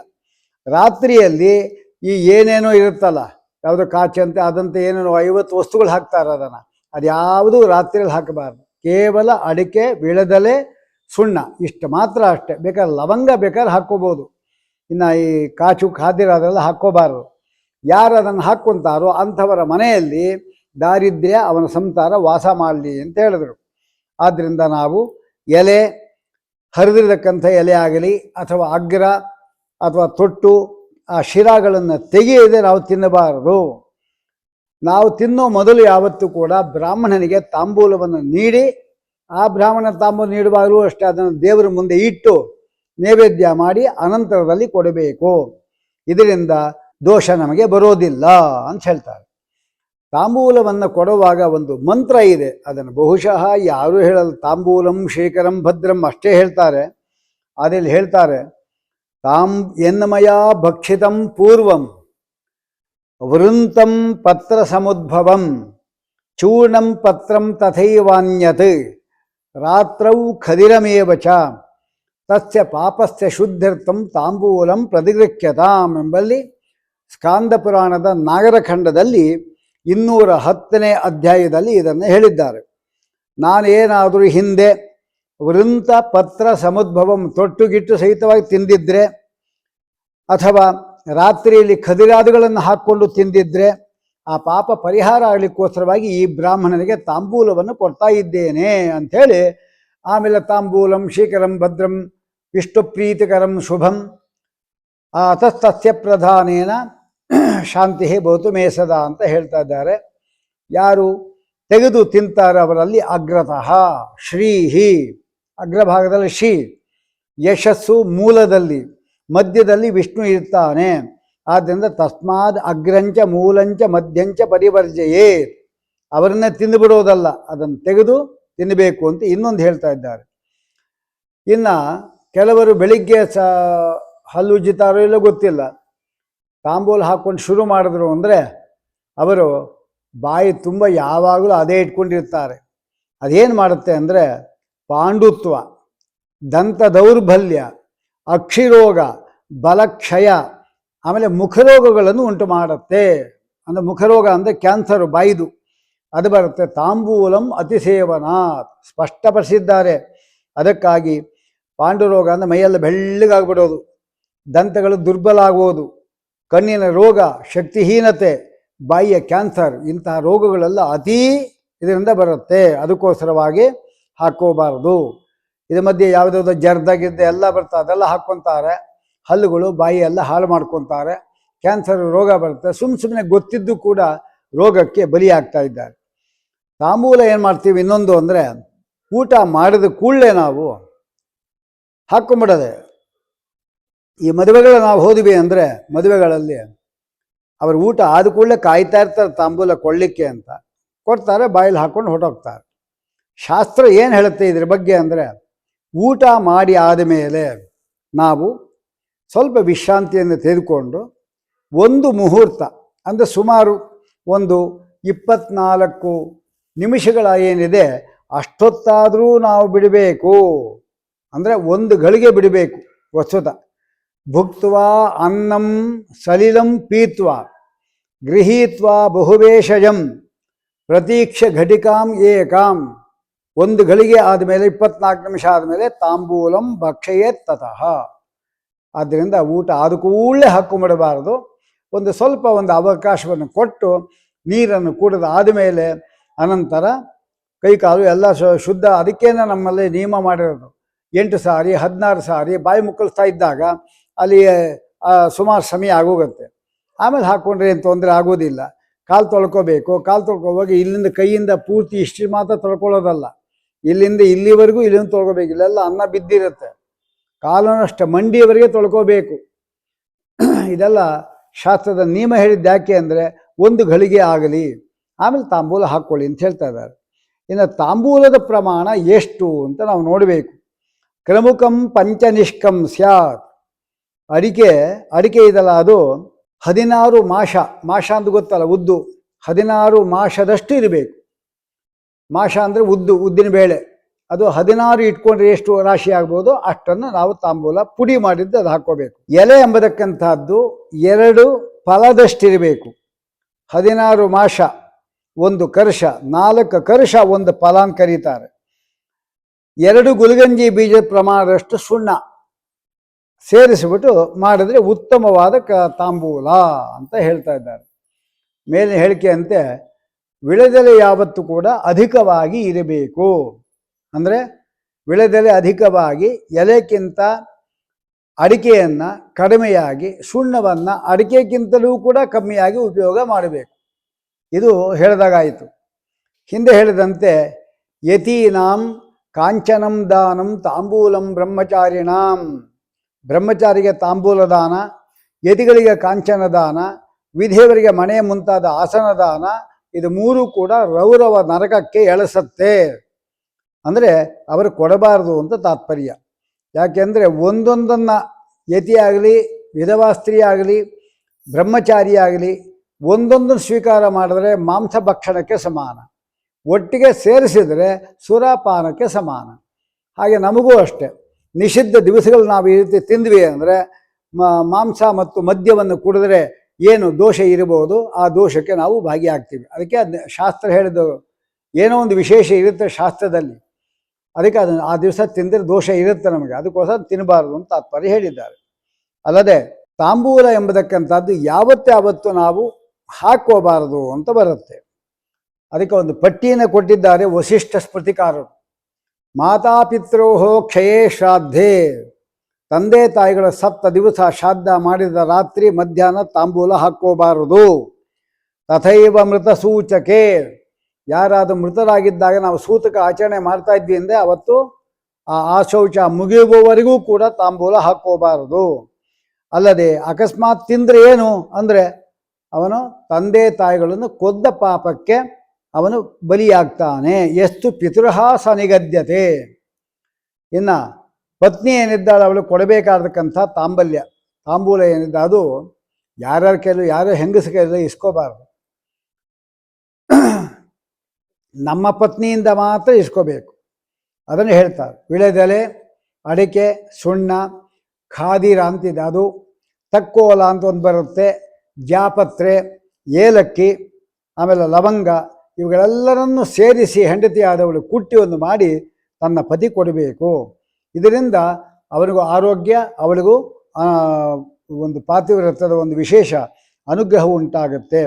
ರಾತ್ರಿಯಲ್ಲಿ ಈ ಏನೇನೋ ಇರುತ್ತಲ್ಲ, ಯಾವುದೋ ಕಾಚಂತೆ ಅದಂತೆ ಏನೇನೋ 50 ವಸ್ತುಗಳು ಹಾಕ್ತಾರೆ, ಅದನ್ನು ಅದ್ಯಾವುದೂ ರಾತ್ರಿಯಲ್ಲಿ ಹಾಕಬಾರ್ದು. ಕೇವಲ ಅಡಿಕೆ, ವಿಳೆದೆಲೆ, ಸುಣ್ಣ ಇಷ್ಟು ಮಾತ್ರ ಅಷ್ಟೇ. ಬೇಕಾದ್ರೆ ಲವಂಗ ಬೇಕಾದ್ರೆ ಹಾಕ್ಕೋಬೋದು. ಇನ್ನು ಈ ಕಾಚು ಖಾದ್ಯ ಅದೆಲ್ಲ ಹಾಕ್ಕೋಬಾರ್ದು. ಯಾರು ಅದನ್ನು ಹಾಕ್ಕೊಂತಾರೋ ಅಂಥವರ ಮನೆಯಲ್ಲಿ ದಾರಿದ್ರ್ಯ, ಅವನ ಸಂಸಾರ ವಾಸ ಮಾಡಲಿ ಅಂತ ಹೇಳಿದ್ರು. ಆದ್ದರಿಂದ ನಾವು ಎಲೆ, ಹರಿದಿರತಕ್ಕಂಥ ಎಲೆ ಆಗಲಿ ಅಥವಾ ಅಗ್ರ ಅಥವಾ ತೊಟ್ಟು ಆ ಶಿರಾಗಳನ್ನು ತೆಗೆಯದೆ ನಾವು ತಿನ್ನಬಾರದು. ನಾವು ತಿನ್ನೋ ಮೊದಲು ಯಾವತ್ತೂ ಕೂಡ ಬ್ರಾಹ್ಮಣನಿಗೆ ತಾಂಬೂಲವನ್ನು ನೀಡಿ, ಆ ಬ್ರಾಹ್ಮಣ ತಾಂಬೂಲ ನೀಡುವಾಗಲೂ ಅಷ್ಟೇ ಅದನ್ನು ದೇವರ ಮುಂದೆ ಇಟ್ಟು ನೈವೇದ್ಯ ಮಾಡಿ ಅನಂತರದಲ್ಲಿ ಕೊಡಬೇಕು. ಇದರಿಂದ ದೋಷ ನಮಗೆ ಬರೋದಿಲ್ಲ ಅಂತ ಹೇಳ್ತಾರೆ. ತಾಂಬೂಲವನ್ನು ಕೊಡುವಾಗ ಒಂದು ಮಂತ್ರ ಇದೆ, ಅದನ್ನು ಬಹುಶಃ ಯಾರೂ ಹೇಳಲ್ಲ. ತಾಂಬೂಲಂ ಶೇಖರಂ ಭದ್ರಂ ಅಷ್ಟೇ ಹೇಳ್ತಾರೆ. ಅದಲ್ಲಿ ಹೇಳ್ತಾರೆ, ಎನ್ನಮಯ ಭಕ್ಷಿತಂ ಪೂರ್ವಂ ವೃಂತಂ ಪತ್ರ ಸಮುದ್ಭವಂ ಚೂರ್ಣಂ ಪತ್ರಂ ತಥೈವಾನ್ಯತ್ ರಾತ್ರೌ ಖದಿರಮೇವ ಚ ತಸ್ಯ ಪಾಪಸ್ಯ ಶುದ್ಧರ್ಥಂ ತಾಂಬೂಲಂ ಪ್ರತಿಗೃಹ್ಯತಾಂ ಎಂಬಲ್ಲಿ ಸ್ಕಾಂದ ಪುರಾಣದ ನಾಗರಖಂಡದಲ್ಲಿ 210ನೇ ಅಧ್ಯಾಯದಲ್ಲಿ ಇದನ್ನು ಹೇಳಿದ್ದಾರೆ. ನಾನೇನಾದರೂ ಹಿಂದೆ ವೃಂತ ಪತ್ರ ಸಮುದ್ಭವಂ ತೊಟ್ಟುಗಿಟ್ಟು ಸಹಿತವಾಗಿ ತಿಂದಿದ್ರೆ ಅಥವಾ ರಾತ್ರಿಯಲ್ಲಿ ಖದಿರಾದುಗಳನ್ನು ಹಾಕ್ಕೊಂಡು ತಿಂದಿದ್ರೆ ಆ ಪಾಪ ಪರಿಹಾರ ಆಗಲಿಕ್ಕೋಸ್ಕರವಾಗಿ ಈ ಬ್ರಾಹ್ಮಣನಿಗೆ ತಾಂಬೂಲವನ್ನು ಕೊಡ್ತಾ ಇದ್ದೇನೆ ಅಂಥೇಳಿ, ಆಮೇಲೆ ತಾಂಬೂಲಂ ಶೀಕರಂ ಭದ್ರಂ ವಿಷ್ಣು ಪ್ರೀತಿಕರಂ ಶುಭಂ ತಸ್ಯ ಪ್ರಧಾನೇನ ಶಾಂತಿ ಭವತು ಮೇಸದ ಅಂತ ಹೇಳ್ತಾ ಇದ್ದಾರೆ. ಯಾರು ತೆಗೆದು ತಿಂತಾರೆ ಅವರಲ್ಲಿ ಅಗ್ರತಃ ಶ್ರೀಹಿ, ಅಗ್ರಭಾಗದಲ್ಲಿ ಶ್ರೀ, ಯಶಸ್ಸು ಮೂಲದಲ್ಲಿ, ಮಧ್ಯದಲ್ಲಿ ವಿಷ್ಣು ಇರ್ತಾನೆ. ಆದ್ದರಿಂದ ತಸ್ಮಾದ್ ಅಗ್ರಂಚ ಮೂಲಂಚ ಮಧ್ಯಂಚ ಪರಿವರ್ಜಯೇ, ಅವರನ್ನೇ ತಿಂದುಬಿಡೋದಲ್ಲ, ಅದನ್ನು ತೆಗೆದು ತಿನ್ನಬೇಕು ಅಂತ ಇನ್ನೊಂದು ಹೇಳ್ತಾ ಇದ್ದಾರೆ. ಇನ್ನು ಕೆಲವರು ಬೆಳಿಗ್ಗೆ ಹಲ್ಲುಜ್ಜಿತಾರೋ ಇಲ್ಲೋ ಗೊತ್ತಿಲ್ಲ, ತಾಂಬೂಲ ಹಾಕ್ಕೊಂಡು ಶುರು ಮಾಡಿದ್ರು ಅಂದರೆ ಅವರು ಬಾಯಿ ತುಂಬ ಯಾವಾಗಲೂ ಅದೇ ಇಟ್ಕೊಂಡಿರ್ತಾರೆ. ಅದೇನು ಮಾಡುತ್ತೆ ಅಂದರೆ ಪಾಂಡುತ್ವ, ದಂತ ದೌರ್ಬಲ್ಯ, ಅಕ್ಷಿರೋಗ, ಬಲಕ್ಷಯ, ಆಮೇಲೆ ಮುಖರೋಗಗಳನ್ನು ಉಂಟು ಮಾಡುತ್ತೆ. ಅಂದರೆ ಮುಖರೋಗ ಅಂದರೆ ಕ್ಯಾನ್ಸರು, ಬಾಯಿದು ಅದು ಬರುತ್ತೆ. ತಾಂಬೂಲಂ ಅತಿಸೇವನಾತ್ ಸ್ಪಷ್ಟಪಡಿಸಿದ್ದಾರೆ. ಅದಕ್ಕಾಗಿ ಪಾಂಡುರೋಗ ಅಂದರೆ ಮೈಯೆಲ್ಲ ಬೆಳ್ಳಗಾಗ್ಬಿಡೋದು, ದಂತಗಳು ದುರ್ಬಲ ಆಗೋದು, ಕಣ್ಣಿನ ರೋಗ, ಶಕ್ತಿಹೀನತೆ, ಬಾಯಿಯ ಕ್ಯಾನ್ಸರ್, ಇಂತಹ ರೋಗಗಳೆಲ್ಲ ಅತೀ ಇದರಿಂದ ಬರುತ್ತೆ. ಅದಕ್ಕೋಸ್ಕರವಾಗಿ ಹಾಕ್ಕೋಬಾರ್ದು. ಇದ್ರ ಮಧ್ಯೆ ಯಾವುದಾದ್ರು ಜರ್ದಾಗಿದ್ದೆ ಎಲ್ಲ ಬರ್ತದೆ, ಅದೆಲ್ಲ ಹಾಕ್ಕೊತಾರೆ. ಹಲ್ಲುಗಳು ಬಾಯಿ ಎಲ್ಲ ಹಾಳು ಮಾಡ್ಕೊತಾರೆ, ಕ್ಯಾನ್ಸರ್ ರೋಗ ಬರುತ್ತೆ. ಸುಮ್ಮನೆ ಗೊತ್ತಿದ್ದು ಕೂಡ ರೋಗಕ್ಕೆ ಬಲಿಯಾಗ್ತಾ ಇದ್ದಾರೆ. ತಾಂಬೂಲ ಏನು ಮಾಡ್ತೀವಿ ಇನ್ನೊಂದು ಅಂದರೆ, ಊಟ ಮಾಡಿದ ಕೂಡಲೇ ನಾವು ಹಾಕ್ಕೊಂಬಿಡೋದೆ. ಈ ಮದುವೆಗಳು ನಾವು ಹೋದ್ವಿ ಅಂದರೆ ಮದುವೆಗಳಲ್ಲಿ ಅವರು ಊಟ ಆದ ಕೂಡಲೇ ಕಾಯ್ತಾ ಇರ್ತಾರೆ ತಾಂಬೂಲ ಕೊಳ್ಳಿಕ್ಕೆ ಅಂತ, ಕೊಡ್ತಾರೆ, ಬಾಯಲ್ಲಿ ಹಾಕ್ಕೊಂಡು ಹೊರಟೋಗ್ತಾರೆ. ಶಾಸ್ತ್ರ ಏನು ಹೇಳುತ್ತೆ ಇದ್ರ ಬಗ್ಗೆ ಅಂದರೆ, ಊಟ ಮಾಡಿ ಆದಮೇಲೆ ನಾವು ಸ್ವಲ್ಪ ವಿಶ್ರಾಂತಿಯನ್ನು ತೆಗೆದುಕೊಂಡು ಒಂದು ಮುಹೂರ್ತ ಅಂದರೆ ಸುಮಾರು ಒಂದು 24 ನಿಮಿಷಗಳ ಏನಿದೆ ಅಷ್ಟೊತ್ತಾದರೂ ನಾವು ಬಿಡಬೇಕು. ಅಂದರೆ 1 ಗಳಿಗೆ ಬಿಡಬೇಕು. ವಸ್ತುತ ಭುಕ್ತ್ವಾ ಅನ್ನಂ ಸಲಿಲಂ ಪೀತ್ವಾ ಗೃಹೀತ್ವಾ ಬಹುವೇಷಜಂ ಪ್ರತೀಕ್ಷ ಘಟಿಕಾಂ ಏಕಾಂ. 1 ಗಳಿಗೆ ಆದಮೇಲೆ 24 ನಿಮಿಷ ಆದಮೇಲೆ ತಾಂಬೂಲಂ ಭಕ್ಷಯೇತ್ ತತಃ. ಆದ್ದರಿಂದ ಊಟ ಆದ ಕೂಡಲೇ ಹಾಕ್ಕೊಂಬಿಡಬಾರ್ದು. ಸ್ವಲ್ಪ ಅವಕಾಶವನ್ನು ಕೊಟ್ಟು ನೀರನ್ನು ಕುಡಿದ ಆದಮೇಲೆ ಅನಂತರ ಕೈಕಾಲು ಎಲ್ಲ ಶುದ್ಧ. ಅದಕ್ಕೇನೆ ನಮ್ಮಲ್ಲಿ ನಿಯಮ ಮಾಡಿರೋದು, 8 ಸಾರಿ 16 ಸಾರಿ ಬಾಯಿ ಮುಕ್ಕಳಿಸ್ತಾ ಇದ್ದಾಗ ಅಲ್ಲಿ ಸುಮಾರು ಸಮಯ ಆಗೋಗುತ್ತೆ. ಆಮೇಲೆ ಹಾಕ್ಕೊಂಡ್ರೆ ಏನು ತೊಂದರೆ ಆಗೋದಿಲ್ಲ. ಕಾಲು ತೊಳ್ಕೊಬೇಕು. ಕಾಲು ತೊಳ್ಕೊವಾಗ ಇಲ್ಲಿಂದ ಕೈಯಿಂದ ಪೂರ್ತಿ ಇಷ್ಟು ಮಾತ್ರ ತೊಳ್ಕೊಳ್ಳೋದಲ್ಲ, ಇಲ್ಲಿಂದ ಇಲ್ಲಿವರೆಗೂ ಇಲ್ಲಿಂದ ತೊಳ್ಕೊಬೇಕು. ಇಲ್ಲೆಲ್ಲ ಅನ್ನ ಬಿದ್ದಿರುತ್ತೆ, ಕಾಲನಷ್ಟು ಮಂಡಿಯವರೆಗೆ ತೊಳ್ಕೋಬೇಕು. ಇದೆಲ್ಲ ಶಾಸ್ತ್ರದ ನಿಯಮ ಹೇಳಿದ್ದು. ಯಾಕೆ ಅಂದರೆ 1 ಗಳಿಗೆ ಆಗಲಿ, ಆಮೇಲೆ ತಾಂಬೂಲ ಹಾಕ್ಕೊಳ್ಳಿ ಅಂತ ಹೇಳ್ತಾ ಇದ್ದಾರೆ. ಇನ್ನು ತಾಂಬೂಲದ ಪ್ರಮಾಣ ಎಷ್ಟು ಅಂತ ನಾವು ನೋಡಬೇಕು. ಕ್ರಮುಕಂ ಪಂಚನಿಷ್ಕಂ ಸ್ಯಾತ್. ಅಡಿಕೆ ಇದಲ್ಲ, ಅದು 16 ಮಾಷ ಅಂತ ಗೊತ್ತಲ್ಲ, ಉದ್ದು 16 ಮಾಷದಷ್ಟು ಇರಬೇಕು. ಮಾಷ ಅಂದರೆ ಉದ್ದಿನ ಬೇಳೆ, ಅದು 16 ಇಟ್ಕೊಂಡ್ರೆ ಎಷ್ಟು ರಾಶಿ ಆಗ್ಬೋದು ಅಷ್ಟನ್ನು ನಾವು ತಾಂಬೂಲ ಪುಡಿ ಮಾಡಿದ್ದು ಅದು ಹಾಕ್ಕೋಬೇಕು. ಎಲೆ ಎಂಬತಕ್ಕಂಥದ್ದು 2 ಫಲದಷ್ಟಿರಬೇಕು. 16 ಮಾಷ 1 ಕರ್ಷ, 4 ಕರ್ಷ 1 ಫಲ ಅಂತ ಕರೀತಾರೆ. 2 ಗುಲ್ಗಂಜಿ ಬೀಜದ ಪ್ರಮಾಣದಷ್ಟು ಸುಣ್ಣ ಸೇರಿಸಿಬಿಟ್ಟು ಮಾಡಿದ್ರೆ ಉತ್ತಮವಾದ ತಾಂಬೂಲ ಅಂತ ಹೇಳ್ತಾ ಇದ್ದಾರೆ. ಮೇಲಿನ ಹೇಳಿಕೆಯಂತೆ ವಿಳೆದೆಲೆ ಯಾವತ್ತೂ ಕೂಡ ಅಧಿಕವಾಗಿ ಇರಬೇಕು. ಅಂದರೆ ವಿಳೆದೆಲೆ ಅಧಿಕವಾಗಿ ಎಲೆಕ್ಕಿಂತ ಅಡಿಕೆಯನ್ನು ಕಡಿಮೆಯಾಗಿ, ಸುಣ್ಣವನ್ನು ಅಡಿಕೆಗಿಂತಲೂ ಕೂಡ ಕಮ್ಮಿಯಾಗಿ ಉಪಯೋಗ ಮಾಡಬೇಕು. ಇದು ಹೇಳಿದಾಗಾಯಿತು. ಹಿಂದೆ ಹೇಳಿದಂತೆ ಯತೀನಾಂ ಕಾಂಚನಂ ದಾನಂ ತಾಂಬೂಲಂ ಬ್ರಹ್ಮಚಾರಿಣಾಂ, ಬ್ರಹ್ಮಚಾರಿಗೆ ತಾಂಬೂಲ ದಾನ, ಯತಿಗಳಿಗೆ ಕಾಂಚನ ದಾನ, ವಿಧೇವರಿಗೆ ಮನೆ ಮುಂತಾದ ಆಸನ ದಾನ, ಇದು 3 ಕೂಡ ರೌರವ ನರಕಕ್ಕೆ ಎಳೆಸತ್ತೆ. ಅಂದರೆ ಅವರು ಕೊಡಬಾರದು ಅಂತ ತಾತ್ಪರ್ಯ. ಯಾಕೆಂದರೆ ಒಂದೊಂದನ್ನು ಯತಿಯಾಗಲಿ, ವಿಧವಾ ಸ್ತ್ರೀ ಆಗಲಿ, ಬ್ರಹ್ಮಚಾರಿ ಆಗಲಿ ಒಂದೊಂದನ್ನು ಸ್ವೀಕಾರ ಮಾಡಿದ್ರೆ ಮಾಂಸ ಭಕ್ಷಣಕ್ಕೆ ಸಮಾನ, ಒಟ್ಟಿಗೆ ಸೇರಿಸಿದರೆ ಸುರಾಪಾನಕ್ಕೆ ಸಮಾನ. ಹಾಗೆ ನಮಗೂ ಅಷ್ಟೆ, ನಿಷಿದ್ಧ ದಿವಸಗಳು ನಾವು ಈ ರೀತಿ ತಿಂದ್ವಿ ಅಂದರೆ ಮಾಂಸ ಮತ್ತು ಮದ್ಯವನ್ನು ಕುಡಿದ್ರೆ ಏನು ದೋಷ ಇರಬಹುದು, ಆ ದೋಷಕ್ಕೆ ನಾವು ಭಾಗಿಯಾಗ್ತೀವಿ. ಅದಕ್ಕೆ ಶಾಸ್ತ್ರ ಹೇಳಿದ ಏನೋ ಒಂದು ವಿಶೇಷ ಇರುತ್ತೆ ಶಾಸ್ತ್ರದಲ್ಲಿ, ಅದಕ್ಕೆ ಅದನ್ನು ಆ ದಿವಸ ತಿಂದರೆ ದೋಷ ಇರುತ್ತೆ ನಮಗೆ, ಅದಕ್ಕೋಸ್ಕರ ತಿನ್ನಬಾರ್ದು ಅಂತ ತಾತ್ಪರ್ಯ ಹೇಳಿದ್ದಾರೆ. ಅಲ್ಲದೆ ತಾಂಬೂಲ ಎಂಬತಕ್ಕಂಥದ್ದು ಯಾವತ್ತೂ ನಾವು ಹಾಕೋಬಾರದು ಅಂತ ಬರುತ್ತೆ. ಅದಕ್ಕೆ ಒಂದು ಪಟ್ಟಿಯನ್ನು ಕೊಟ್ಟಿದ್ದಾರೆ ವಸಿಷ್ಠ ಸ್ಮೃತಿಕಾರರು. ಮಾತಾಪಿತ್ರೋಹೋ ಕ್ಷಯೇ ಶ್ರಾದ್ಧೆ, ತಂದೆ ತಾಯಿಗಳ ಸತ್ತ ದಿವಸ ಶ್ರಾದ್ದ ಮಾಡಿದ ರಾತ್ರಿ ಮಧ್ಯಾಹ್ನ ತಾಂಬೂಲ ಹಾಕೋಬಾರದು. ತಥೈವ ಮೃತ ಸೂಚಕೆ, ಯಾರಾದರೂ ಮೃತರಾಗಿದ್ದಾಗ ನಾವು ಸೂತಕ ಆಚರಣೆ ಮಾಡ್ತಾ ಇದ್ವಿ ಅಂದರೆ ಅವತ್ತು ಆ ಶೌಚ ಮುಗಿಯುವವರೆಗೂ ಕೂಡ ತಾಂಬೂಲ ಹಾಕೋಬಾರದು. ಅಲ್ಲದೆ ಅಕಸ್ಮಾತ್ ತಿಂದರೆ ಏನು ಅಂದರೆ ಅವನು ತಂದೆ ತಾಯಿಗಳನ್ನು ಕೊಂದ ಪಾಪಕ್ಕೆ ಅವನು ಬಲಿಯಾಗ್ತಾನೆ. ಎಷ್ಟು ಪಿತೃಹ ಸನಿಗದ್ಯತೆ. ಇನ್ನು ಪತ್ನಿ ಏನಿದ್ದಾಳೆ ಅವಳು ಕೊಡಬೇಕಾದಕ್ಕಂಥ ತಾಂಬೂಲ ಏನಿದ್ದ ಅದು ಯಾರ್ಯಾರ ಕೈಲೂ, ಯಾರೋ ಹೆಂಗಸ ಕೈಲೂ ಇಸ್ಕೋಬಾರ್ದು. ನಮ್ಮ ಪತ್ನಿಯಿಂದ ಮಾತ್ರ ಇಸ್ಕೋಬೇಕು. ಅದನ್ನು ಹೇಳ್ತಾರೆ. ವಿಳೆದೆಲೆ, ಅಡಿಕೆ, ಸುಣ್ಣ, ಖಾದಿರ ಅಂತಿದೆ ಅದು, ತಕ್ಕೋಲ ಅಂತ ಒಂದು ಬರುತ್ತೆ, ಜಾಪತ್ರೆ, ಏಲಕ್ಕಿ, ಆಮೇಲೆ ಲವಂಗ, ಇವುಗಳೆಲ್ಲರನ್ನು ಸೇರಿಸಿ ಹೆಂಡತಿಯಾದವಳು ಕುಟ್ಟಿ ಒಂದು ಮಾಡಿ ತನ್ನ ಪತಿ ಕೊಡಬೇಕು. ಇದರಿಂದ ಅವನಿಗೂ ಆರೋಗ್ಯ, ಅವಳಿಗೂ ಒಂದು ಪಾತಿವ್ರತ್ಯದ ಒಂದು ವಿಶೇಷ ಅನುಗ್ರಹ ಉಂಟಾಗುತ್ತೆ.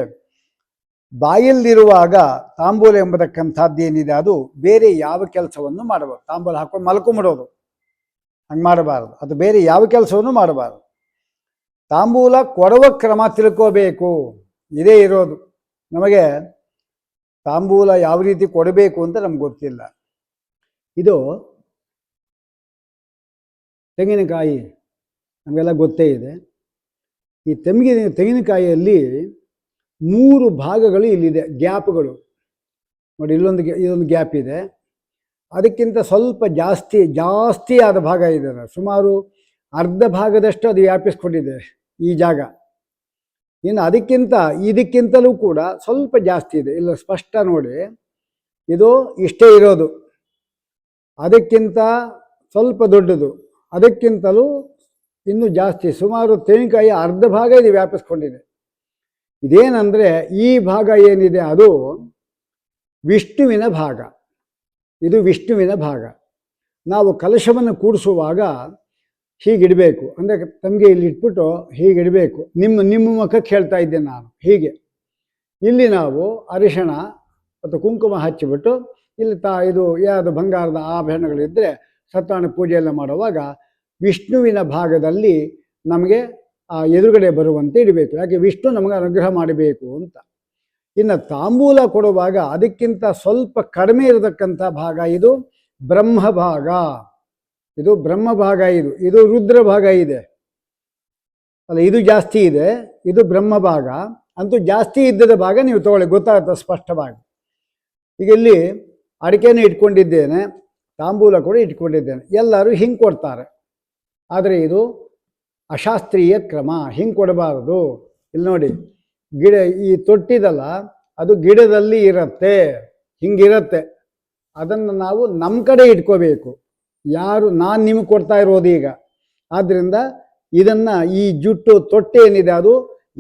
ಬಾಯಲ್ಲಿರುವಾಗ ತಾಂಬೂಲ ಎಂಬತಕ್ಕಂಥದ್ದೇನಿದೆ ಅದು ಬೇರೆ ಯಾವ ಕೆಲಸವನ್ನು ಮಾಡಬಾರ್ದು. ತಾಂಬೂಲ ಹಾಕೊಂಡು ಮಲ್ಕೊಂಬಿಡೋದು ಹಂಗೆ ಮಾಡಬಾರ್ದು. ಅದು ಬೇರೆ ಯಾವ ಕೆಲಸವನ್ನು ಮಾಡಬಾರ್ದು. ತಾಂಬೂಲ ಕೊಡುವ ಕ್ರಮ ತಿಳ್ಕೋಬೇಕು. ಇದೇ ಇರೋದು. ನಮಗೆ ತಾಂಬೂಲ ಯಾವ ರೀತಿ ಕೊಡಬೇಕು ಅಂತ ನಮ್ಗೆ ಗೊತ್ತಿಲ್ಲ. ಇದು ತೆಂಗಿನಕಾಯಿ ನಮಗೆಲ್ಲ ಗೊತ್ತೇ ಇದೆ. ಈ ತೆಂಗಿನಕಾಯಿಯಲ್ಲಿ 3 ಭಾಗಗಳು ಇಲ್ಲಿದೆ, ಗ್ಯಾಪ್ಗಳು ನೋಡಿ. ಇದೊಂದು ಗ್ಯಾಪ್ ಇದೆ, ಅದಕ್ಕಿಂತ ಸ್ವಲ್ಪ ಜಾಸ್ತಿ ಆದ ಭಾಗ ಇದೆ. ಸುಮಾರು ಅರ್ಧ ಭಾಗದಷ್ಟು ಅದು ವ್ಯಾಪಿಸ್ಕೊಂಡಿದೆ ಈ ಜಾಗ. ಇನ್ನು ಇದಕ್ಕಿಂತಲೂ ಕೂಡ ಸ್ವಲ್ಪ ಜಾಸ್ತಿ ಇದೆ. ಇಲ್ಲ ಸ್ಪಷ್ಟ ನೋಡಿ, ಇದು ಇಷ್ಟೇ ಇರೋದು, ಅದಕ್ಕಿಂತ ಸ್ವಲ್ಪ ದೊಡ್ಡದು, ಅದಕ್ಕಿಂತಲೂ ಇನ್ನೂ ಜಾಸ್ತಿ. ಸುಮಾರು ತೆಂಗಿನಕಾಯಿ ಅರ್ಧ ಭಾಗ ಇದು ವ್ಯಾಪಿಸ್ಕೊಂಡಿದೆ. ಇದೇನೆಂದರೆ ಈ ಭಾಗ ಏನಿದೆ ಅದು ವಿಷ್ಣುವಿನ ಭಾಗ. ಇದು ವಿಷ್ಣುವಿನ ಭಾಗ. ನಾವು ಕಲಶವನ್ನು ಕೂಡಿಸುವಾಗ ಹೀಗಿಡಬೇಕು. ಅಂದರೆ ತಮಗೆ ಇಲ್ಲಿ ಇಟ್ಬಿಟ್ಟು ಹೀಗಿಡಬೇಕು. ನಿಮ್ಮ ಮುಖಕ್ಕೆ ಹೇಳ್ತಾ ಇದ್ದೇನೆ ನಾನು. ಹೀಗೆ ಇಲ್ಲಿ ನಾವು ಅರಿಶಿಣ ಮತ್ತು ಕುಂಕುಮ ಹಚ್ಚಿಬಿಟ್ಟು ಇಲ್ಲಿ ಇದು ಯಾವುದು ಬಂಗಾರದ ಆಭರಣಗಳಿದ್ದರೆ ಸತ್ಯನಾರಾಯಣ ಪೂಜೆಯೆಲ್ಲ ಮಾಡುವಾಗ ವಿಷ್ಣುವಿನ ಭಾಗದಲ್ಲಿ ನಮಗೆ ಎದುರುಗಡೆ ಬರುವಂತೆ ಇಡಬೇಕು. ಯಾಕೆ ವಿಷ್ಣು ನಮಗೆ ಅನುಗ್ರಹ ಮಾಡಬೇಕು ಅಂತ. ಇನ್ನು ತಾಂಬೂಲ ಕೊಡುವಾಗ ಅದಕ್ಕಿಂತ ಸ್ವಲ್ಪ ಕಡಿಮೆ ಇರತಕ್ಕಂಥ ಭಾಗ ಇದು ಬ್ರಹ್ಮಭಾಗ. ಇದು ಬ್ರಹ್ಮಭಾಗ. ಇದು ರುದ್ರ ಭಾಗ ಇದೆ ಅಲ್ಲ, ಇದು ಜಾಸ್ತಿ ಇದೆ. ಇದು ಬ್ರಹ್ಮಭಾಗ. ಅಂತೂ ಜಾಸ್ತಿ ಇದ್ದದ ಭಾಗ ನೀವು ತಗೊಳ್ಳಿ, ಗೊತ್ತಾಗುತ್ತೆ ಸ್ಪಷ್ಟವಾಗಿ. ಈಗ ಇಲ್ಲಿ ಅಡಿಕೆನೂ ಇಟ್ಕೊಂಡಿದ್ದೇನೆ, ತಾಂಬೂಲ ಕೂಡ ಇಟ್ಕೊಂಡಿದ್ದೇನೆ. ಎಲ್ಲರೂ ಹಿಂಗೆ ಕೊಡ್ತಾರೆ. ಆದರೆ ಇದು ಅಶಾಸ್ತ್ರೀಯ ಕ್ರಮ, ಹಿಂಗೆ ಕೊಡಬಾರದು. ಇಲ್ಲಿ ನೋಡಿ, ಈ ತೊಟ್ಟಿದಲ್ಲ ಅದು ಗಿಡದಲ್ಲಿ ಇರುತ್ತೆ, ಹಿಂಗಿರುತ್ತೆ. ಅದನ್ನು ನಾವು ನಮ್ಮ ಕಡೆ ಇಟ್ಕೋಬೇಕು. ಯಾರು ನಾನು ನಿಮಗೆ ಕೊಡ್ತಾ ಇರೋದು ಈಗ. ಆದ್ದರಿಂದ ಇದನ್ನು ಈ ಜುಟ್ಟು ತೊಟ್ಟೆ ಏನಿದೆ ಅದು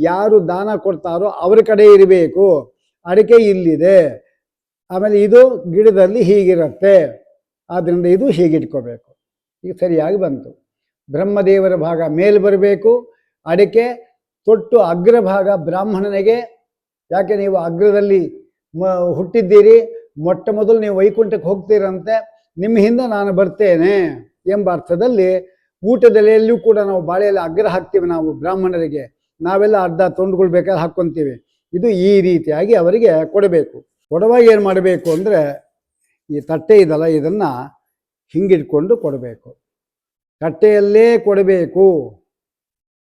ಯಾರು ದಾನ ಕೊಡ್ತಾರೋ ಅವ್ರ ಕಡೆ ಇರಬೇಕು. ಅಡಿಕೆ ಇಲ್ಲಿದೆ, ಆಮೇಲೆ ಇದು ಗಿಡದಲ್ಲಿ ಹೀಗಿರುತ್ತೆ, ಆದ್ದರಿಂದ ಇದು ಹೀಗಿಟ್ಕೋಬೇಕು. ಈಗ ಸರಿಯಾಗಿ ಬಂತು. ಬ್ರಹ್ಮದೇವರ ಭಾಗ ಮೇಲೆ ಬರಬೇಕು, ಅಡಿಕೆ ತೊಟ್ಟು ಅಗ್ರಭಾಗ ಬ್ರಾಹ್ಮಣನಿಗೆ. ಯಾಕೆ ನೀವು ಅಗ್ರದಲ್ಲಿ ಹುಟ್ಟಿದ್ದೀರಿ, ಮೊಟ್ಟ ಮೊದಲು ನೀವು ವೈಕುಂಠಕ್ಕೆ ಹೋಗ್ತೀರಂತೆ, ನಿಮ್ಮ ಹಿಂದೆ ನಾನು ಬರ್ತೇನೆ ಎಂಬ ಅರ್ಥದಲ್ಲಿ ಊಟದೆಲೆಯಲ್ಲೂ ಕೂಡ ನಾವು ಬಾಳೆಯಲ್ಲಿ ಅಗ್ರ ಹಾಕ್ತೀವಿ. ನಾವು ಬ್ರಾಹ್ಮಣರಿಗೆ ನಾವೆಲ್ಲ ಅರ್ಧ ತೊಂಡುಗಳು ಬೇಕಾದ್ರೆ ಹಾಕ್ಕೊತೀವಿ. ಇದು ಈ ರೀತಿಯಾಗಿ ಅವರಿಗೆ ಕೊಡಬೇಕು. ಕೊಡುವಾಗ ಏನು ಮಾಡಬೇಕು ಅಂದರೆ ಈ ತಟ್ಟೆ ಇದಲ್ಲ, ಇದನ್ನು ಹಿಂಗಿಟ್ಕೊಂಡು ಕೊಡಬೇಕು. ತಟ್ಟೆಯಲ್ಲೇ ಕೊಡಬೇಕು.